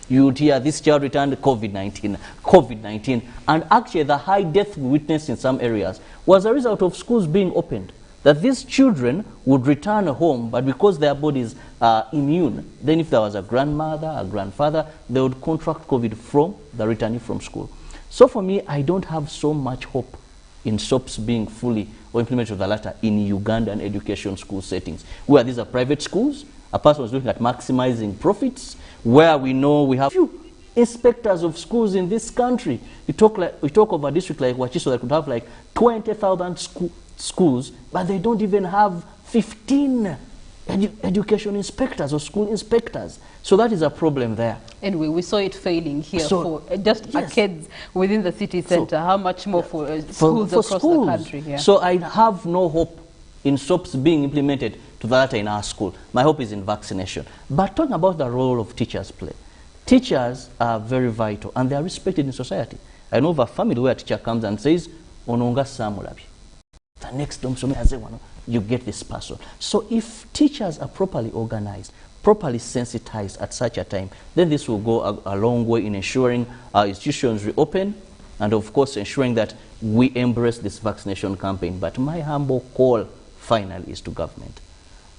You would hear this child returned COVID-19, COVID-19, and actually the high death we witnessed in some areas was a result of schools being opened. That these children would return home, but because their bodies are immune, then if there was a grandmother, a grandfather, they would contract COVID from the returnee from school. So for me, I don't have so much hope in SOPs being fully or implemented the latter in Ugandan education school settings, where these are private schools, a person is looking at maximizing profits, where we know we have few inspectors of schools in this country. We talk of a district like Wachiso that could have like 20,000 schools, but they don't even have 15 education inspectors or school inspectors. So that is a problem there. Anyway, we saw it failing here So, for just kids within the city center. How much more for schools for across schools. the country here? So I have no hope in SOPs being implemented to the latter in our school. My hope is in vaccination. But talking about the role of teachers play, teachers are very vital and they are respected in society. I know of a family where a teacher comes and says, Ononga Samulabi. The next time you get this person. So if teachers are properly organized, properly sensitized at such a time, then this will go a long way in ensuring our institutions reopen and of course ensuring that we embrace this vaccination campaign. But my humble call finally is to government.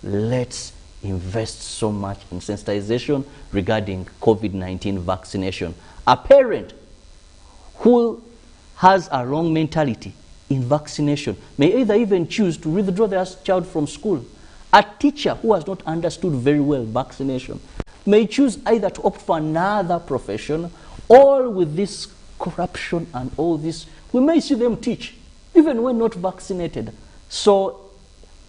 Let's invest so much in sensitization regarding COVID-19 vaccination. A parent who has a wrong mentality in vaccination may either even choose to withdraw their child from school. A teacher who has not understood very well vaccination may choose either to opt for another profession, or with this corruption and all this, we may see them teach even when not vaccinated. So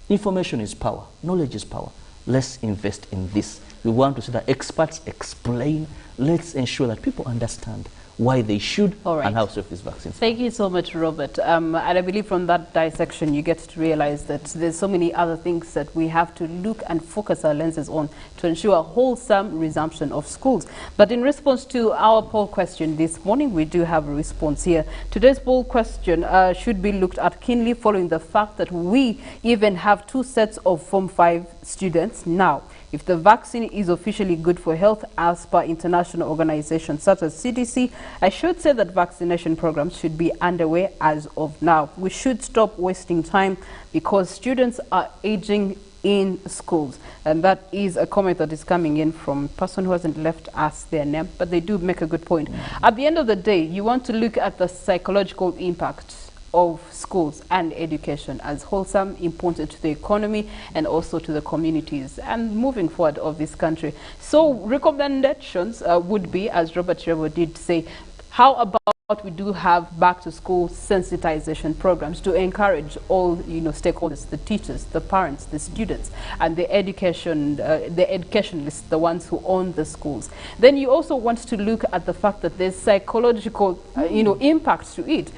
information is power, knowledge is power. Let's invest in this. We want to see that experts explain. Let's ensure that people understand why they should and how safe this vaccine is. Thank you so much, Robert. And I believe from that dissection you get to realize that there's so many other things that we have to look and focus our lenses on to ensure a wholesome resumption of schools. But in response to our poll question this morning, we do have a response here. Today's poll question should be looked at keenly following the fact that we even have 2 sets of Form 5 students now. If the vaccine is officially good for health as per international organizations such as CDC, I should say that vaccination programs should be underway as of now. We should stop wasting time because students are aging in schools. And that is a comment that is coming in from a person who hasn't left us their name, but they do make a good point. At the end of the day, you want to look at the psychological impact of schools and education as wholesome, important to the economy and also to the communities and moving forward of this country. So recommendations would be, as Robert Kirabo did say, how about we do have back to school sensitization programs to encourage all stakeholders, the teachers, the parents, the students, and the educationalists, the ones who own the schools. Then you also want to look at the fact that there's psychological impacts to it.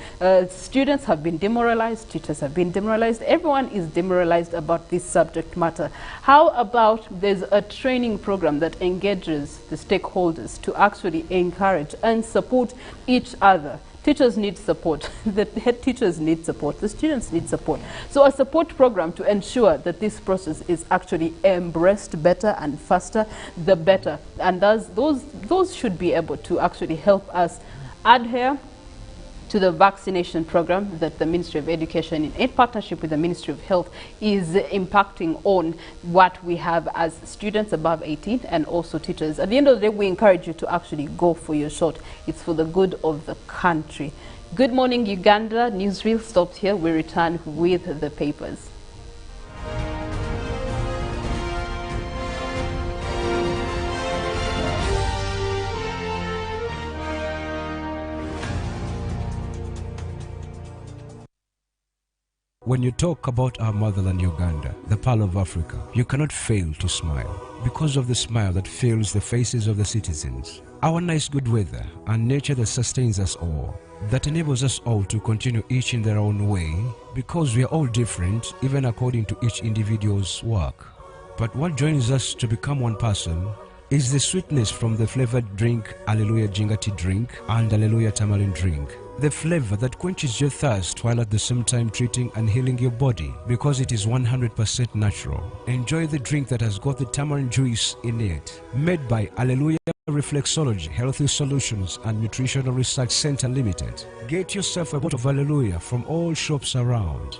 Students have been demoralized, teachers have been demoralized, everyone is demoralized about this subject matter. How about there's a training program that engages the stakeholders to actually encourage and support each other? Teachers need support, the head teachers need support, the students need support. So a support program to ensure that this process is actually embraced better and faster, the better. And those should be able to actually help us adhere to the vaccination program that the Ministry of Education, in partnership with the Ministry of Health, is impacting on what we have as students above 18 and also teachers. At the end of the day, we encourage you to actually go for your shot. It's for the good of the country. Good morning, Uganda. Newsreel stopped here. We return with the papers. When you talk about our motherland Uganda, the Pearl of Africa, you cannot fail to smile because of the smile that fills the faces of the citizens. Our nice good weather and nature that sustains us all, that enables us all to continue each in their own way because we are all different even according to each individual's work. But what joins us to become one person is the sweetness from the flavored drink Hallelujah Ginger Tea drink and Hallelujah Tamarind drink. The flavor that quenches your thirst while at the same time treating and healing your body because it is 100% natural. Enjoy the drink that has got the tamarind juice in it. Made by Hallelujah Reflexology, Healthy Solutions and Nutritional Research Center Limited. Get yourself a bottle of Hallelujah from all shops around.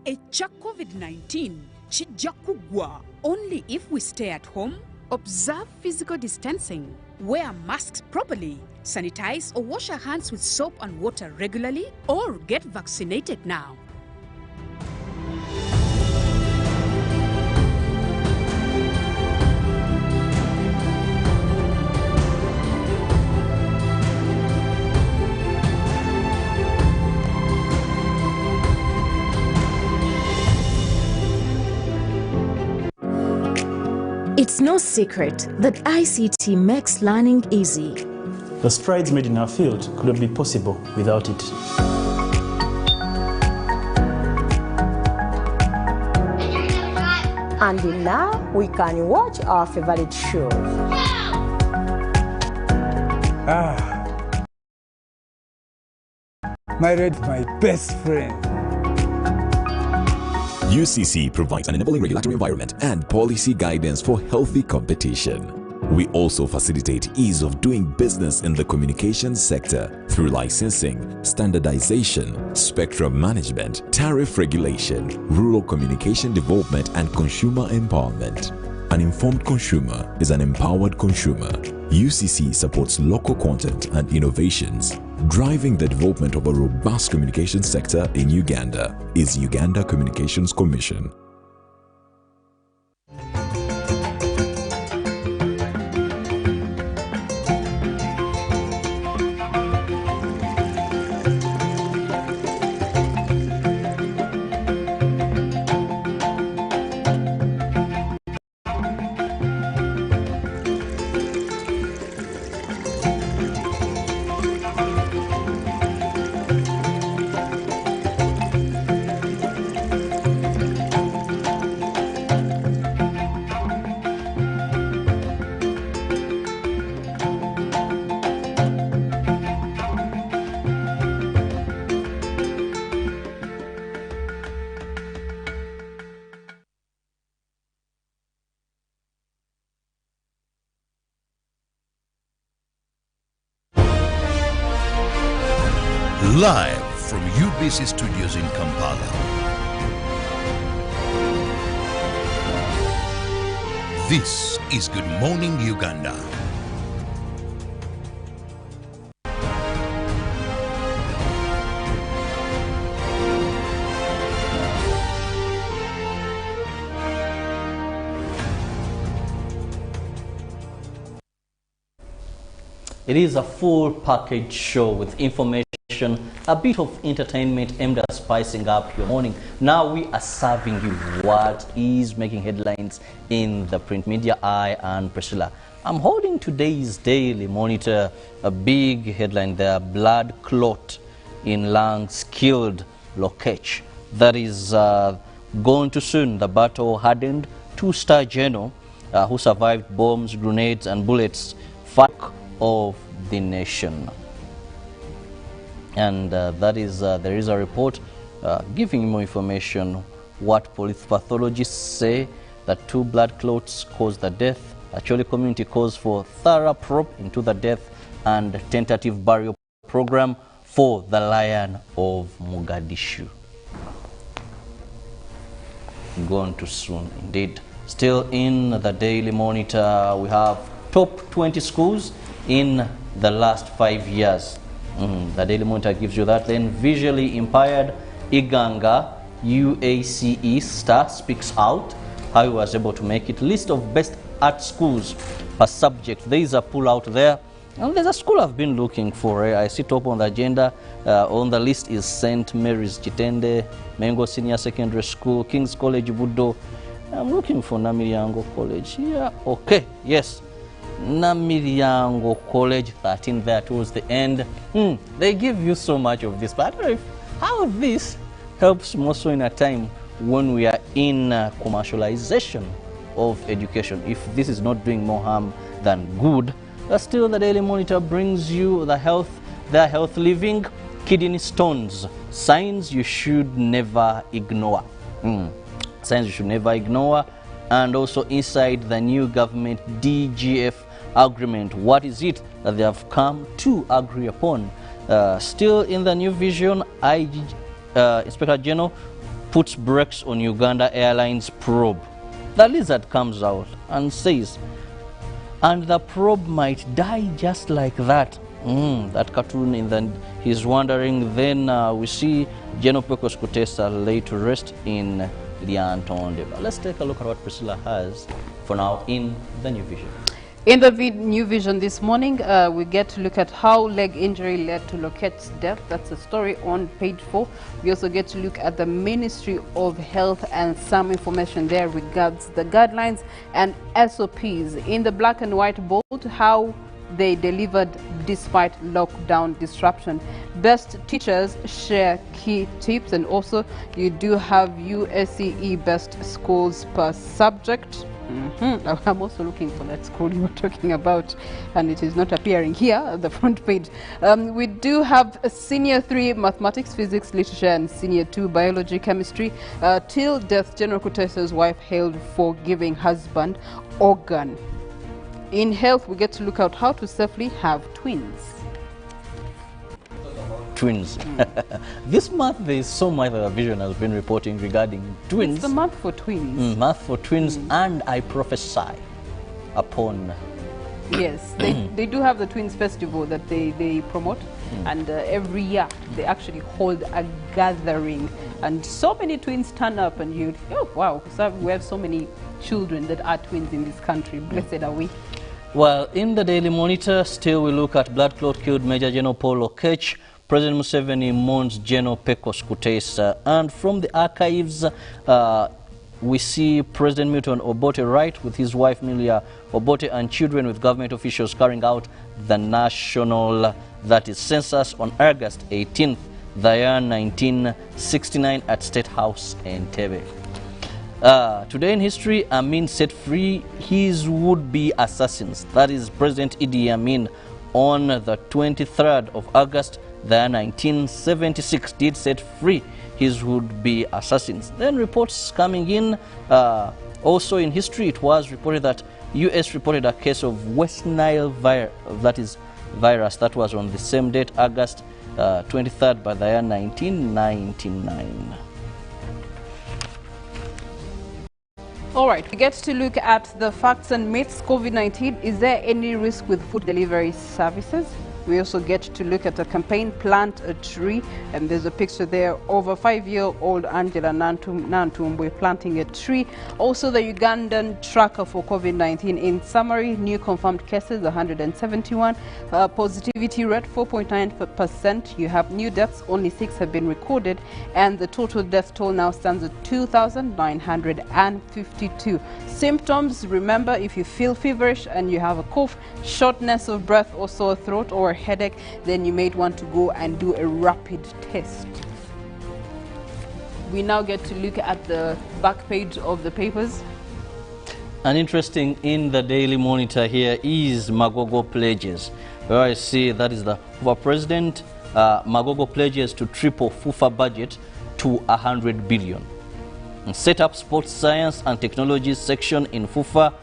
Echa COVID-19 kijja kugwa only if we stay at home, observe physical distancing, wear masks properly, sanitize or wash our hands with soap and water regularly, or get vaccinated now. It's no secret that ICT makes learning easy. The strides made in our field could not be possible without it. And now we can watch our favorite shows. My best friend. UCC provides an enabling regulatory environment and policy guidance for healthy competition. We also facilitate ease of doing business in the communications sector through licensing, standardization, spectrum management, tariff regulation, rural communication development, and consumer empowerment. An informed consumer is an empowered consumer. UCC supports local content and innovations. Driving the development of a robust communication sector in Uganda is Uganda Communications Commission. Live from UBC Studios in Kampala. This is Good Morning Uganda. It is a full package show with information, a bit of entertainment aimed at spicing up your morning. Now we are serving you what is making headlines in the print media. I and Priscilla. I'm holding today's Daily Monitor, a big headline there: blood clot in lungs killed Lokech. That is gone too soon. The battle hardened two-star general who survived bombs, grenades and bullets of the nation. And that is there is a report giving more information what police pathologists say that 2 blood clots caused the death. Actually, community calls for thorough probe into the death and tentative burial program for the Lion of Mogadishu. Gone too soon indeed. Still in the Daily Monitor, we have top 20 schools in the last 5 years. The Daily Monitor gives you that. Then visually impaired Iganga UACE star speaks out how he was able to make it. List of best art schools per subject. There is a pull out there. And there's a school I've been looking for. I see top on the agenda. On the list is St. Mary's Chitende, Mengo Senior Secondary School, King's College Budo. I'm looking for Namiryango College. Yeah, okay, yes. Namiryango College, 13 there towards the end. They give you so much of this, but I don't know how this helps more so in a time when we are in commercialization of education. If this is not doing more harm than good, still the Daily Monitor brings you their health living, kidney stones, signs you should never ignore. Signs you should never ignore. And also inside the new government DGF agreement, what is it that they have come to agree upon? Still in the new vision, Inspector General puts brakes on Uganda Airlines probe. The lizard comes out and says, and the probe might die just like that. That cartoon he's wondering. Then we see General Pecos Kutesa laid to rest in Nyonyintono. Let's take a look at what Priscilla has for now in the new vision. In the new vision this morning, we get to look at how leg injury led to Locket's death. That's a story on page 4. We also get to look at the Ministry of Health and some information there regards the guidelines and SOPs. In the black and white board, how they delivered despite lockdown disruption. Best teachers share key tips, and also you do have USCE best schools per subject. I'm also looking for that school you were talking about, and it is not appearing here at the front page. We do have a Senior 3 Mathematics, Physics, Literature, and Senior 2 Biology, Chemistry. Till death, General Kutesa's wife hailed for giving husband organ. In health, we get to look at how to safely have twins. Twins. This month there is so much that the Vision has been reporting regarding twins. It's the month for twins. Month for twins, and I prophesy upon. Yes, they do have the Twins Festival that they promote, and every year they actually hold a gathering, and so many twins turn up, and you, oh wow, so we have so many children that are twins in this country. Blessed are we. Well, in the Daily Monitor, still we look at blood clot killed Major General Paul Okech. President Museveni mourns General Pecos Kutesa. And from the archives, we see President Milton Obote Wright with his wife Milia Obote and children with government officials carrying out the national, that is, census on August 18th, the year 1969 at State House in Entebbe. Today in history, Amin set free his would-be assassins. That is, President Idi Amin on the 23rd of August, the year 1976 did set free his would-be assassins. Then reports coming in, also in history, it was reported that US reported a case of West Nile virus, that was on the same date, August 23rd, by the year 1999. All right, we get to look at the facts and myths. COVID-19, is there any risk with food delivery services? We also get to look at a campaign, Plant a Tree, and there's a picture there of a 5-year-old Angela Nantumbwe planting a tree. Also the Ugandan tracker for COVID-19. In summary, new confirmed cases 171, positivity rate 4.9%. You have new deaths, only 6 have been recorded, and the total death toll now stands at 2,952. Symptoms, remember, if you feel feverish and you have a cough, shortness of breath or sore throat or headache, then you may want to go and do a rapid test. We now get to look at the back page of the papers. And interesting in the Daily Monitor here is Magogo pledges, where I see that is the FUFA president. Magogo pledges to triple FUFA budget to 100 billion. And set up sports science and technology section in FUFA,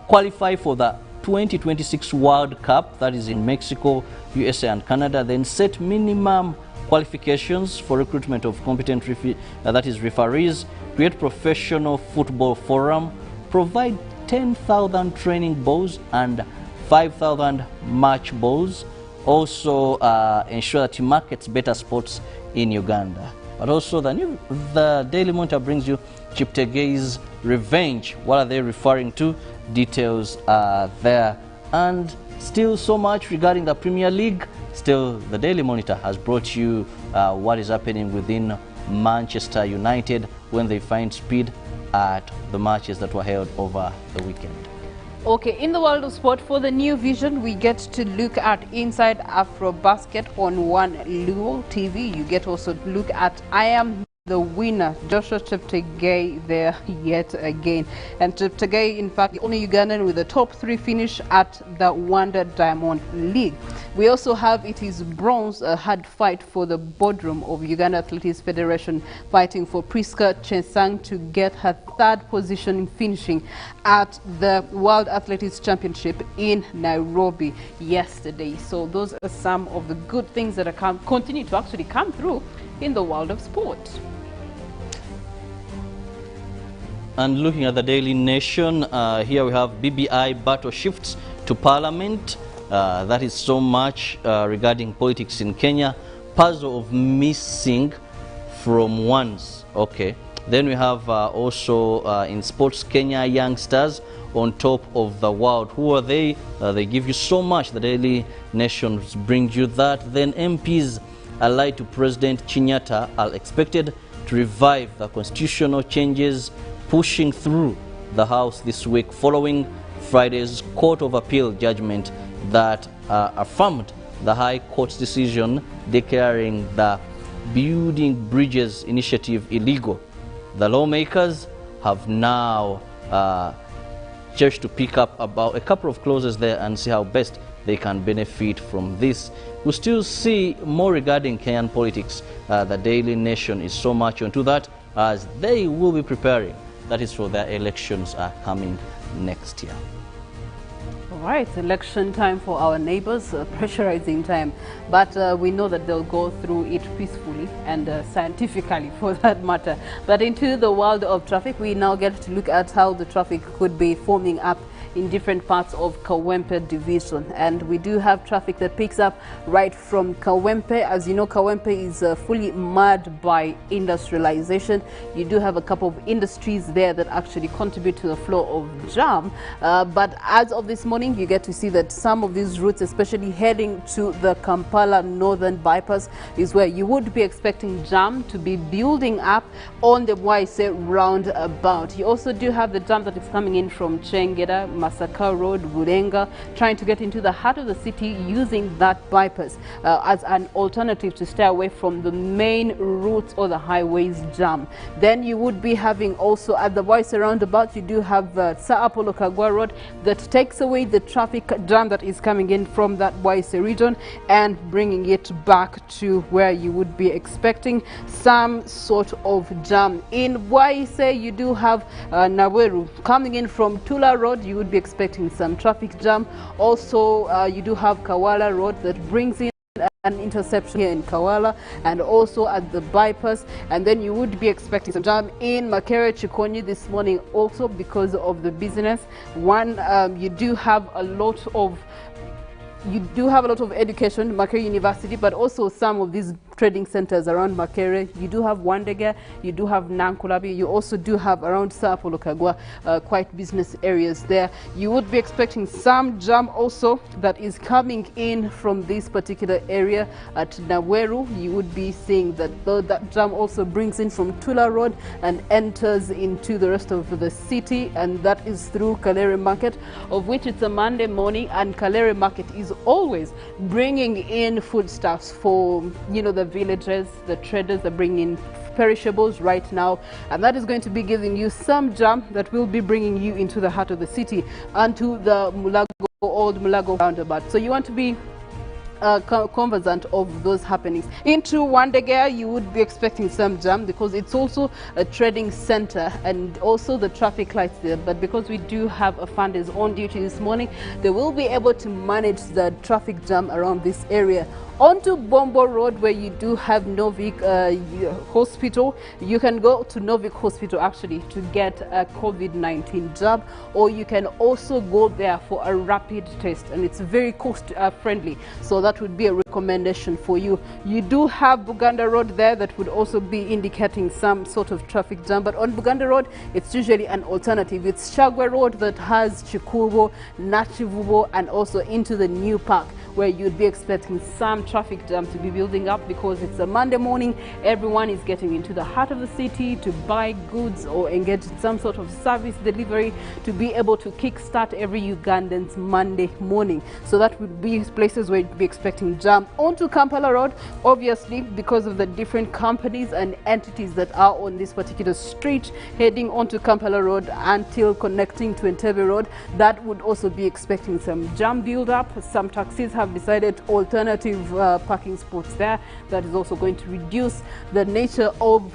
qualify for the 2026 World Cup, that is in Mexico, USA and Canada. Then set minimum qualifications for recruitment of competent referees, create professional football forum, provide 10,000 training balls and 5,000 match balls. Also ensure that he markets better sports in Uganda. But also the Daily Monitor brings you Chiptegei's revenge. What are they referring to? Details are there. And still so much regarding the Premier League. Still, the Daily Monitor has brought you what is happening within Manchester United when they find speed at the matches that were held over the weekend. Okay, in the world of sport, for the new vision, we get to look at Inside Afro Basket on One Luo TV. You get also to look at I Am the winner, Joshua Cheptegei, there yet again. And Cheptegei, in fact, the only Ugandan with the top 3 finish at the Wonder Diamond League. We also have it is bronze, a hard fight for the boardroom of Uganda Athletics Federation, fighting for Priska Chesang to get her 3rd position in finishing at the World Athletics Championship in Nairobi yesterday. So those are some of the good things that are continue to actually come through in the world of sport. And looking at the Daily Nation, here we have BBI battle shifts to Parliament. That is so much regarding politics in Kenya. Puzzle of missing from ones. Okay. Then we have also in sports, Kenya youngsters on top of the world. Who are they? They give you so much. The Daily Nation brings you that. Then MPs allied to President Kenyatta are expected to revive the constitutional changes pushing through the House this week following Friday's Court of Appeal judgment that affirmed the High Court's decision declaring the Building Bridges initiative illegal. The lawmakers have now just to pick up about a couple of clauses there and see how best they can benefit from this. We'll still see more regarding Kenyan politics. The Daily Nation is so much onto that as they will be preparing. That is for their elections are coming next year. All right, election time for our neighbors, pressurizing time. But we know that they'll go through it peacefully and scientifically for that matter. But into the world of traffic, we now get to look at how the traffic could be forming up in different parts of Kawempe division. And we do have traffic that picks up right from Kawempe. As you know, Kawempe is fully marred by industrialization. You do have a couple of industries there that actually contribute to the flow of jam. But as of this morning, you get to see that some of these routes, especially heading to the Kampala Northern Bypass, is where you would be expecting jam to be building up on the Waise roundabout. You also do have the jam that is coming in from Chengeda, Masaka Road, Burenga, trying to get into the heart of the city using that bypass as an alternative to stay away from the main routes or the highways jam. Then you would be having also at the Waise roundabout, you do have Sir Apollo Kagwa Road that takes away the traffic jam that is coming in from that Waise region and bringing it back to where you would be expecting some sort of jam. In Waise, you do have Naweru coming in from Tula Road. You would be expecting some traffic jam. Also, you do have Kawala Road that brings in an interception here in Kawala and also at the bypass. And then you would be expecting some jam in Makere Chikonyi this morning also because of the business. You do have a lot of education, Makere University, but also some of these trading centers around Makere. You do have Wandega, you do have Nankulabi, you also do have around Sapolo Kagwa, quite business areas there. You would be expecting some jam also that is coming in from this particular area at Naweru. You would be seeing that that jam also brings in from Tula Road and enters into the rest of the city, and that is through Kalere Market, of which it's a Monday morning, and Kalere Market is always bringing in foodstuffs for, you know, the villagers. The traders are bringing in perishables right now, and that is going to be giving you some jam that will be bringing you into the heart of the city and to the old Mulago roundabout. So you want to be conversant of those happenings. Into Wandegea, you would be expecting some jam because it's also a trading center and also the traffic lights there. But because we do have a funders on duty this morning, they will be able to manage the traffic jam around this area. Onto Bombo Road, where you do have Novik Hospital. You can go to Novik Hospital actually to get a COVID-19 jab, or you can also go there for a rapid test, and it's very cost friendly. So that would be a recommendation for you. You do have Buganda Road there that would also be indicating some sort of traffic jam, but on Buganda Road, it's usually an alternative. It's Chagwe Road that has Chikubo, Nachivubo, and also into the new park. where you'd be expecting some traffic jam to be building up because it's a Monday morning. Everyone is getting into the heart of the city to buy goods or engage in some sort of service delivery to be able to kickstart every Ugandan's Monday morning. So that would be places where you'd be expecting jam. Onto Kampala Road, obviously, because of the different companies and entities that are on this particular street heading onto Kampala Road until connecting to Entebbe Road, that would also be expecting some jam build up. Some taxis have decided alternative parking spots there. That is also going to reduce the nature of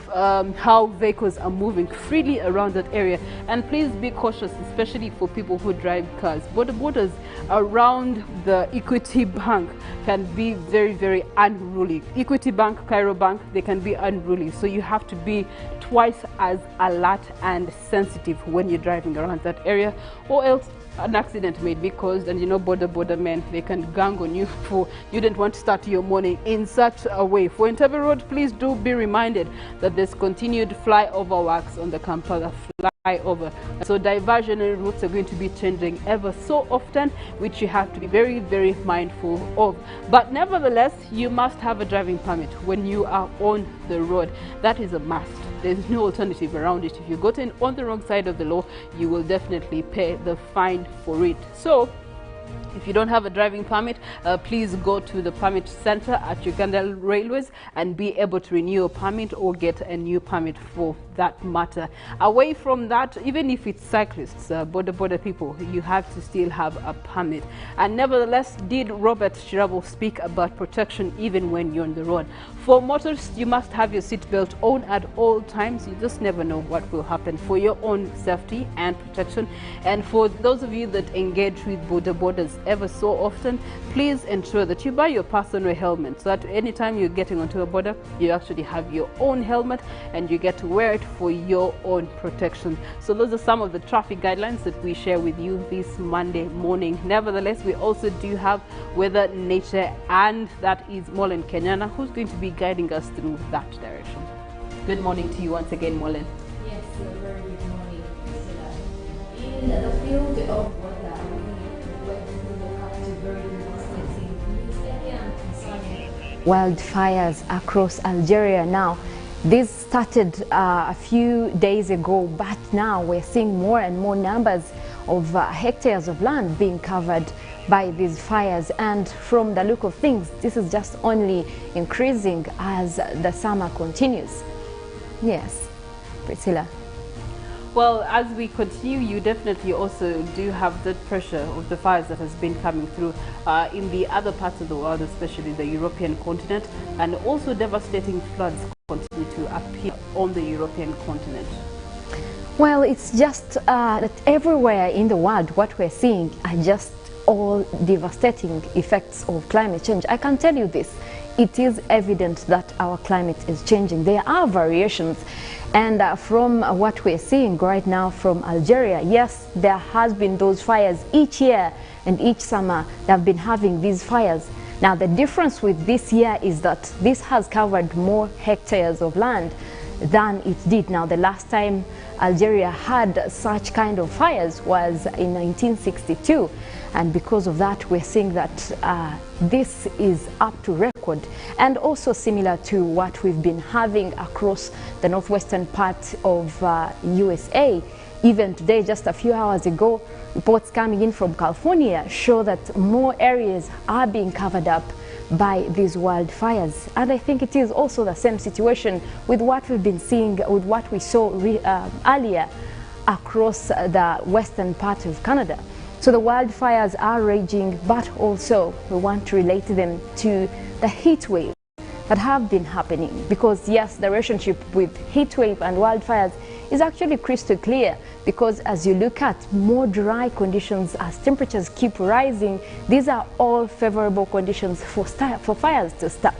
how vehicles are moving freely around that area. And please be cautious, especially for people who drive cars. Borders around the Equity Bank can be very, very unruly. Equity Bank, Cairo Bank, they can be unruly. So you have to be twice as alert and sensitive when you're driving around that area, or else an accident may be caused. And you know, border men, they can gang on you for you didn't want to start your morning in such a way. For Entebbe Road, please do be reminded that there's continued flyover works on the Kampala flyover. So diversionary routes are going to be changing ever so often, which you have to be very, very mindful of. But nevertheless, you must have a driving permit when you are on the road. That is a must. There's no alternative around it. If you got in on the wrong side of the law, you will definitely pay the fine for it. So if you don't have a driving permit, please go to the permit center at Uganda Railways and be able to renew your permit or get a new permit for that matter. Away from that, even if it's cyclists, border people, you have to still have a permit. And nevertheless, did Robert Kirabo speak about protection even when you're on the road? For motorists, you must have your seatbelt on at all times. You just never know what will happen for your own safety and protection. And for those of you that engage with borders ever so often, please ensure that you buy your personal helmet so that anytime you're getting onto a border, you actually have your own helmet and you get to wear it for your own protection. So those are some of the traffic guidelines that we share with you this Monday morning. Nevertheless, we also do have weather, nature, and that is Molen Kenyana, who's going to be guiding us through that direction. Good morning to you once again, Molen. Yes, a very good morning, Priscilla. In the field of weather, wildfires across Algeria now. This started a few days ago, but now we're seeing more and more numbers of hectares of land being covered by these fires. And from the look of things, this is just only increasing as the summer continues. Yes, Priscilla. Well, as we continue, you definitely also do have the pressure of the fires that has been coming through in the other parts of the world, especially the European continent, and also devastating floods continue to appear on the European continent. Well, it's just that everywhere in the world, what we're seeing are just all devastating effects of climate change. I can tell you this, it is evident that our climate is changing. There are variations. And from what we're seeing right now from Algeria, yes, there has been those fires each year and each summer they've been having these fires. Now the difference with this year is that this has covered more hectares of land than it did. Now the last time Algeria had such kind of fires was in 1962. And because of that, we're seeing that this is up to record and also similar to what we've been having across the northwestern part of USA. Even today, just a few hours ago, reports coming in from California show that more areas are being covered up by these wildfires. And I think it is also the same situation with what we've been seeing, with what we saw earlier across the western part of Canada. So the wildfires are raging, but also we want to relate them to the heat wave that have been happening. Because yes, the relationship with heat wave and wildfires is actually crystal clear, because as you look at more dry conditions as temperatures keep rising, these are all favorable conditions for fires to start.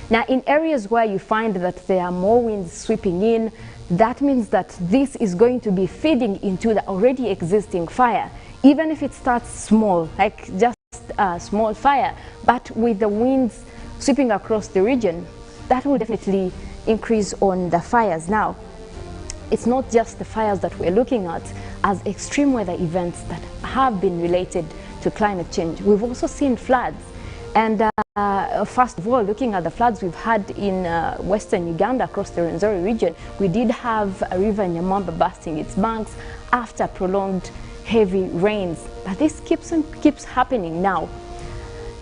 Now in areas where you find that there are more winds sweeping in, that means that this is going to be feeding into the already existing fire. Even if it starts small, like just a small fire, but with the winds sweeping across the region, that will definitely increase on the fires. Now, it's not just the fires that we're looking at as extreme weather events that have been related to climate change. We've also seen floods. And first of all, looking at the floods we've had in western Uganda across the Rwenzori region, we did have a river Nyamamba bursting its banks after prolonged heavy rains. But this keeps happening now.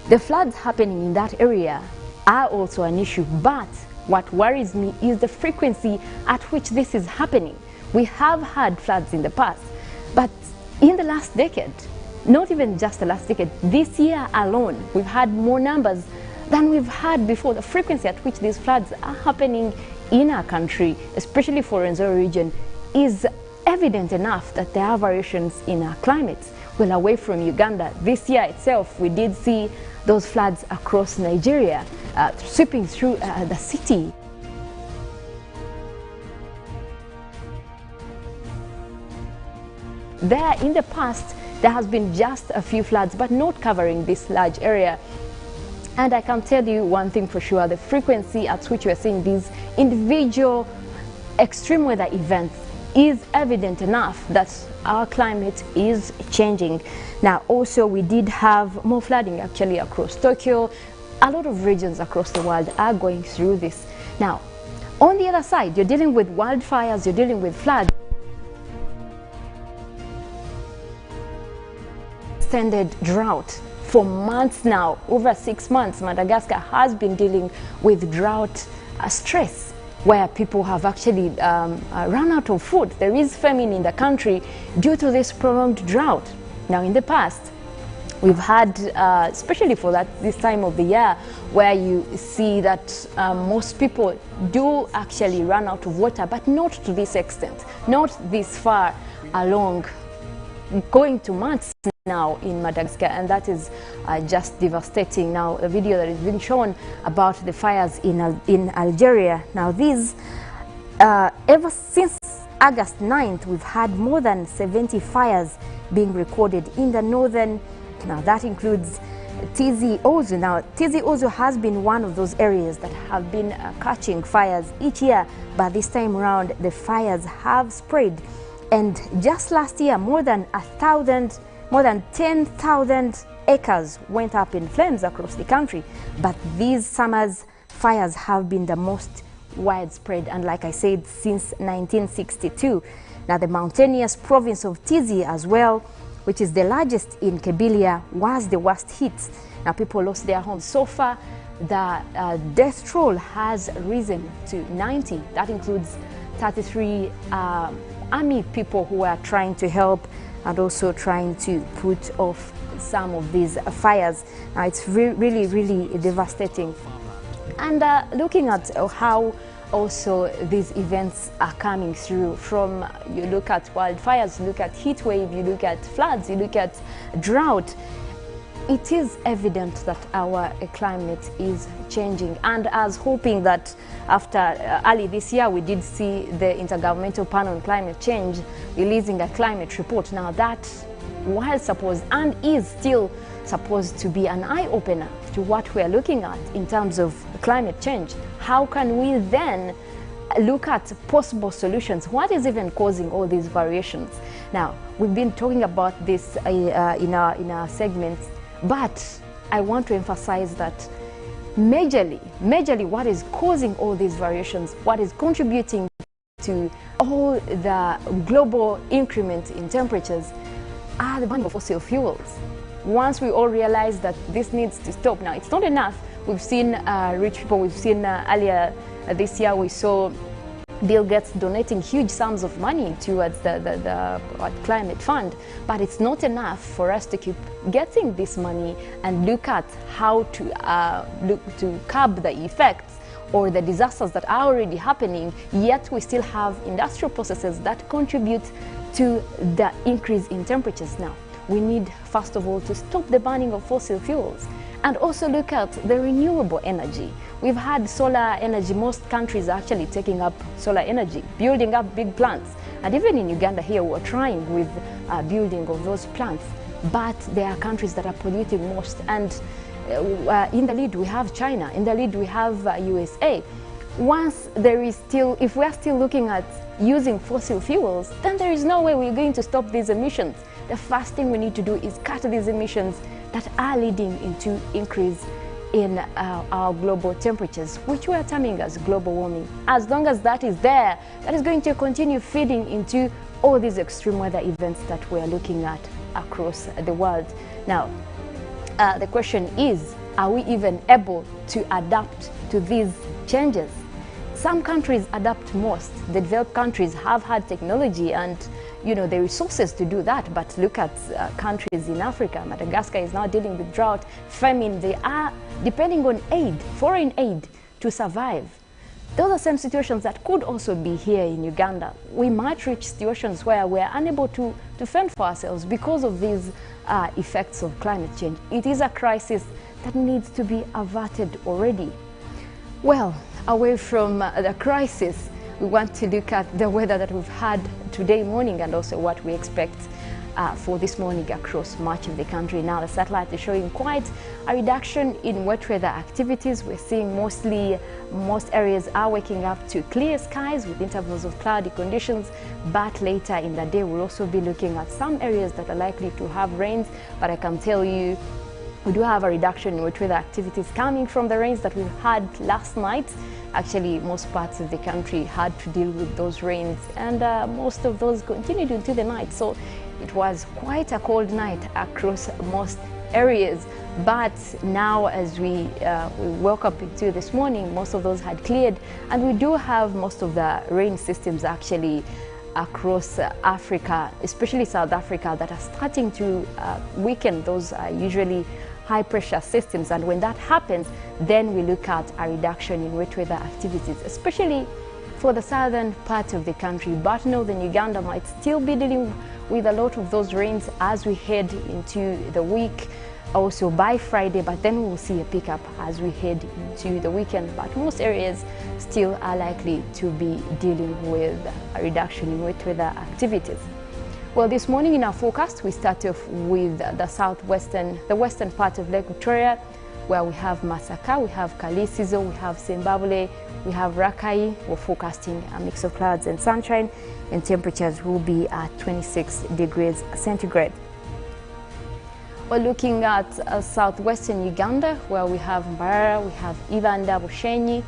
The floods happening in that area are also an issue, but what worries me is the frequency at which this is happening. We have had floods in the past, but in the last decade, not even just the last decade, this year alone, we've had more numbers than we've had before. The frequency at which these floods are happening in our country, especially for the Rwenzori region, is evident enough that there are variations in our climate. Well, away from Uganda, this year itself, we did see those floods across Nigeria, sweeping through the city. There, in the past, there has been just a few floods, but not covering this large area. And I can tell you one thing for sure, the frequency at which we're seeing these individual extreme weather events is evident enough that our climate is changing. Now, also, we did have more flooding actually across Tokyo. A lot of regions across the world are going through this. Now, on the other side, you're dealing with wildfires, you're dealing with floods. Extended drought for months now, over 6 months. Madagascar has been dealing with drought stress, where people have actually run out of food. There is famine in the country due to this prolonged drought. Now, in the past, we've had, especially for this time of the year, where you see that most people do actually run out of water, but not to this extent, not this far along, going to months now in Madagascar, and that is just devastating. Now, a video that has been shown about the fires in Algeria. Now, these, ever since August 9th, we've had more than 70 fires being recorded in the northern. Now, that includes Tizi Ouzou. Now, Tizi Ouzou has been one of those areas that have been catching fires each year, but this time around, the fires have spread. And just last year, more than 10,000 acres went up in flames across the country. But these summer's fires have been the most widespread, and like I said, since 1962. Now, the mountainous province of Tizi as well, which is the largest in Kabylia, was the worst hit. Now, people lost their homes. So far, the death toll has risen to 90. That includes 33 army people who are trying to help and also trying to put off some of these fires. Now, it's really, really devastating. And looking at how also these events are coming through, from you look at wildfires, you look at heat wave, you look at floods, you look at drought, it is evident that our climate is changing. And as hoping that after early this year, we did see the Intergovernmental Panel on Climate Change releasing a climate report. Now, that, while supposed and is still supposed to be an eye-opener to what we are looking at in terms of climate change, how can we then look at possible solutions? What is even causing all these variations? Now, we've been talking about this in our segments, but I want to emphasize that majorly what is causing all these variations, what is contributing to all the global increment in temperatures, are the burning of fossil fuels. Once we all realize that this needs to stop, now it's not enough. We've seen rich people, we've seen earlier this year, we saw Bill Gates donating huge sums of money towards the climate fund, but it's not enough for us to keep getting this money and look at how to curb the effects or the disasters that are already happening, yet we still have industrial processes that contribute to the increase in temperatures. Now, we need, first of all, to stop the burning of fossil fuels and also look at the renewable energy. We've had solar energy. Most countries are actually taking up solar energy, building up big plants. And even in Uganda here, we're trying with building of those plants. But there are countries that are polluting most. And in the lead, we have China. In the lead, we have USA. Once there is still, if we're still looking at using fossil fuels, then there is no way we're going to stop these emissions. The first thing we need to do is cut these emissions that are leading into increase in our global temperatures, which we are terming as global warming. As long as that is there, that is going to continue feeding into all these extreme weather events that we are looking at across the world. Now, the question is, are we even able to adapt to these changes? Some countries adapt most. The developed countries have had technology and the resources to do that, but look at countries in Africa. Madagascar is now dealing with drought, famine. They are depending on aid, foreign aid, to survive. Those are some situations that could also be here in Uganda. We might reach situations where we're unable to fend for ourselves because of these effects of climate change. It is a crisis that needs to be averted already. Well, away from the crisis, we want to look at the weather that we've had today morning and also what we expect for this morning across much of the country. Now, the satellite is showing quite a reduction in wet weather activities. We're seeing most areas are waking up to clear skies with intervals of cloudy conditions, but later in the day we'll also be looking at some areas that are likely to have rains. But I can tell you, we do have a reduction in wet weather activities coming from the rains that we had last night. Actually, most parts of the country had to deal with those rains, and most of those continued into the night. So it was quite a cold night across most areas. But now, as we woke up into this morning, most of those had cleared, and we do have most of the rain systems actually across Africa, especially South Africa, that are starting to weaken. Those are usually high pressure systems, and when that happens, then we look at a reduction in wet weather activities, especially for the southern part of the country. But northern Uganda might still be dealing with a lot of those rains as we head into the week, also by Friday, but then we will see a pickup as we head into the weekend. But most areas still are likely to be dealing with a reduction in wet weather activities. Well, this morning in our forecast, we start off with the western part of Lake Victoria, where we have Masaka, we have Kalisizo, we have Zimbabwe, we have Rakai. We're forecasting a mix of clouds and sunshine, and temperatures will be at 26 degrees centigrade. We're looking at southwestern Uganda, where we have Mbarara, we have Ibanda, Bushenyi,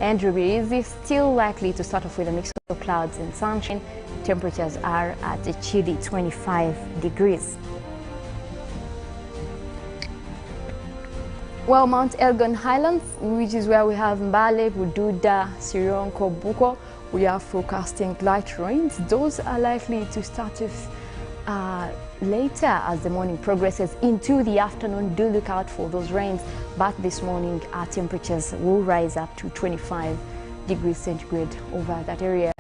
and Rubirizi, still likely to start off with a mix of clouds and sunshine. Temperatures are at a chilly 25 degrees. Well, Mount Elgon Highlands, which is where we have Mbale, Bududa, Sironko, Buko, we are forecasting light rains. Those are likely to start off later as the morning progresses into the afternoon. Do look out for those rains, but this morning our temperatures will rise up to 25 degrees centigrade over that area.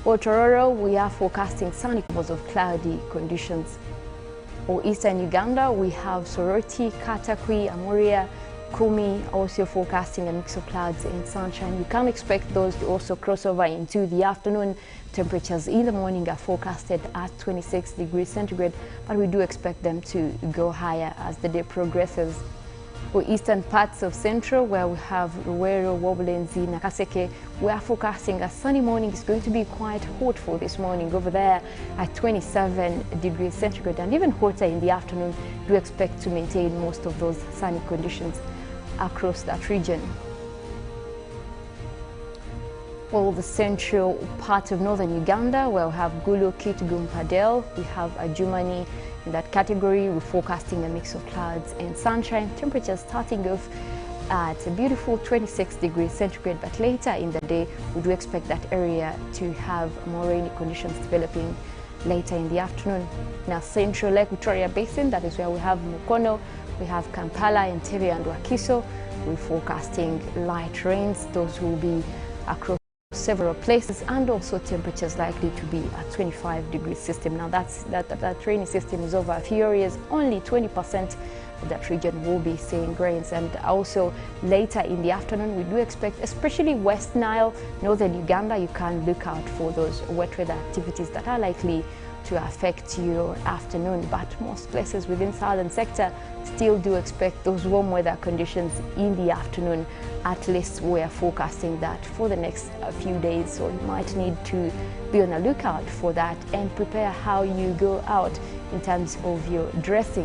For Tororo, we are forecasting sunny because of cloudy conditions. For eastern Uganda, we have Soroti, Katakwi, Amuria, Kumi, also forecasting a mix of clouds and sunshine. You can expect those to also cross over into the afternoon. Temperatures in the morning are forecasted at 26 degrees centigrade, but we do expect them to go higher as the day progresses. For eastern parts of Central, where we have Ruwero, Wobulenzi, Nakaseke, we are forecasting a sunny morning. It's going to be quite hot for this morning over there at 27 degrees centigrade, and even hotter in the afternoon. Do expect to maintain most of those sunny conditions across that region. For the central part of northern Uganda, where we have Gulu, Kitgum, Padel, we have Ajumani. In that category, we're forecasting a mix of clouds and sunshine. Temperatures starting off at a beautiful 26 degrees centigrade, but later in the day, we do expect that area to have more rainy conditions developing later in the afternoon. Now, central Lake Victoria Basin, that is where we have Mukono, we have Kampala, Entebbe and Wakiso. We're forecasting light rains. Those will be across several places, and also temperatures likely to be at 25 degrees system. Now that rainy system is over a few areas. Only 20% of that region will be seeing rains, and also later in the afternoon we do expect, especially West Nile, northern Uganda, you can look out for those wet weather activities that are likely to affect your afternoon. But most places within southern sector still do expect those warm weather conditions in the afternoon. At least we are forecasting that for the next few days, so you might need to be on a lookout for that and prepare how you go out in terms of your dressing.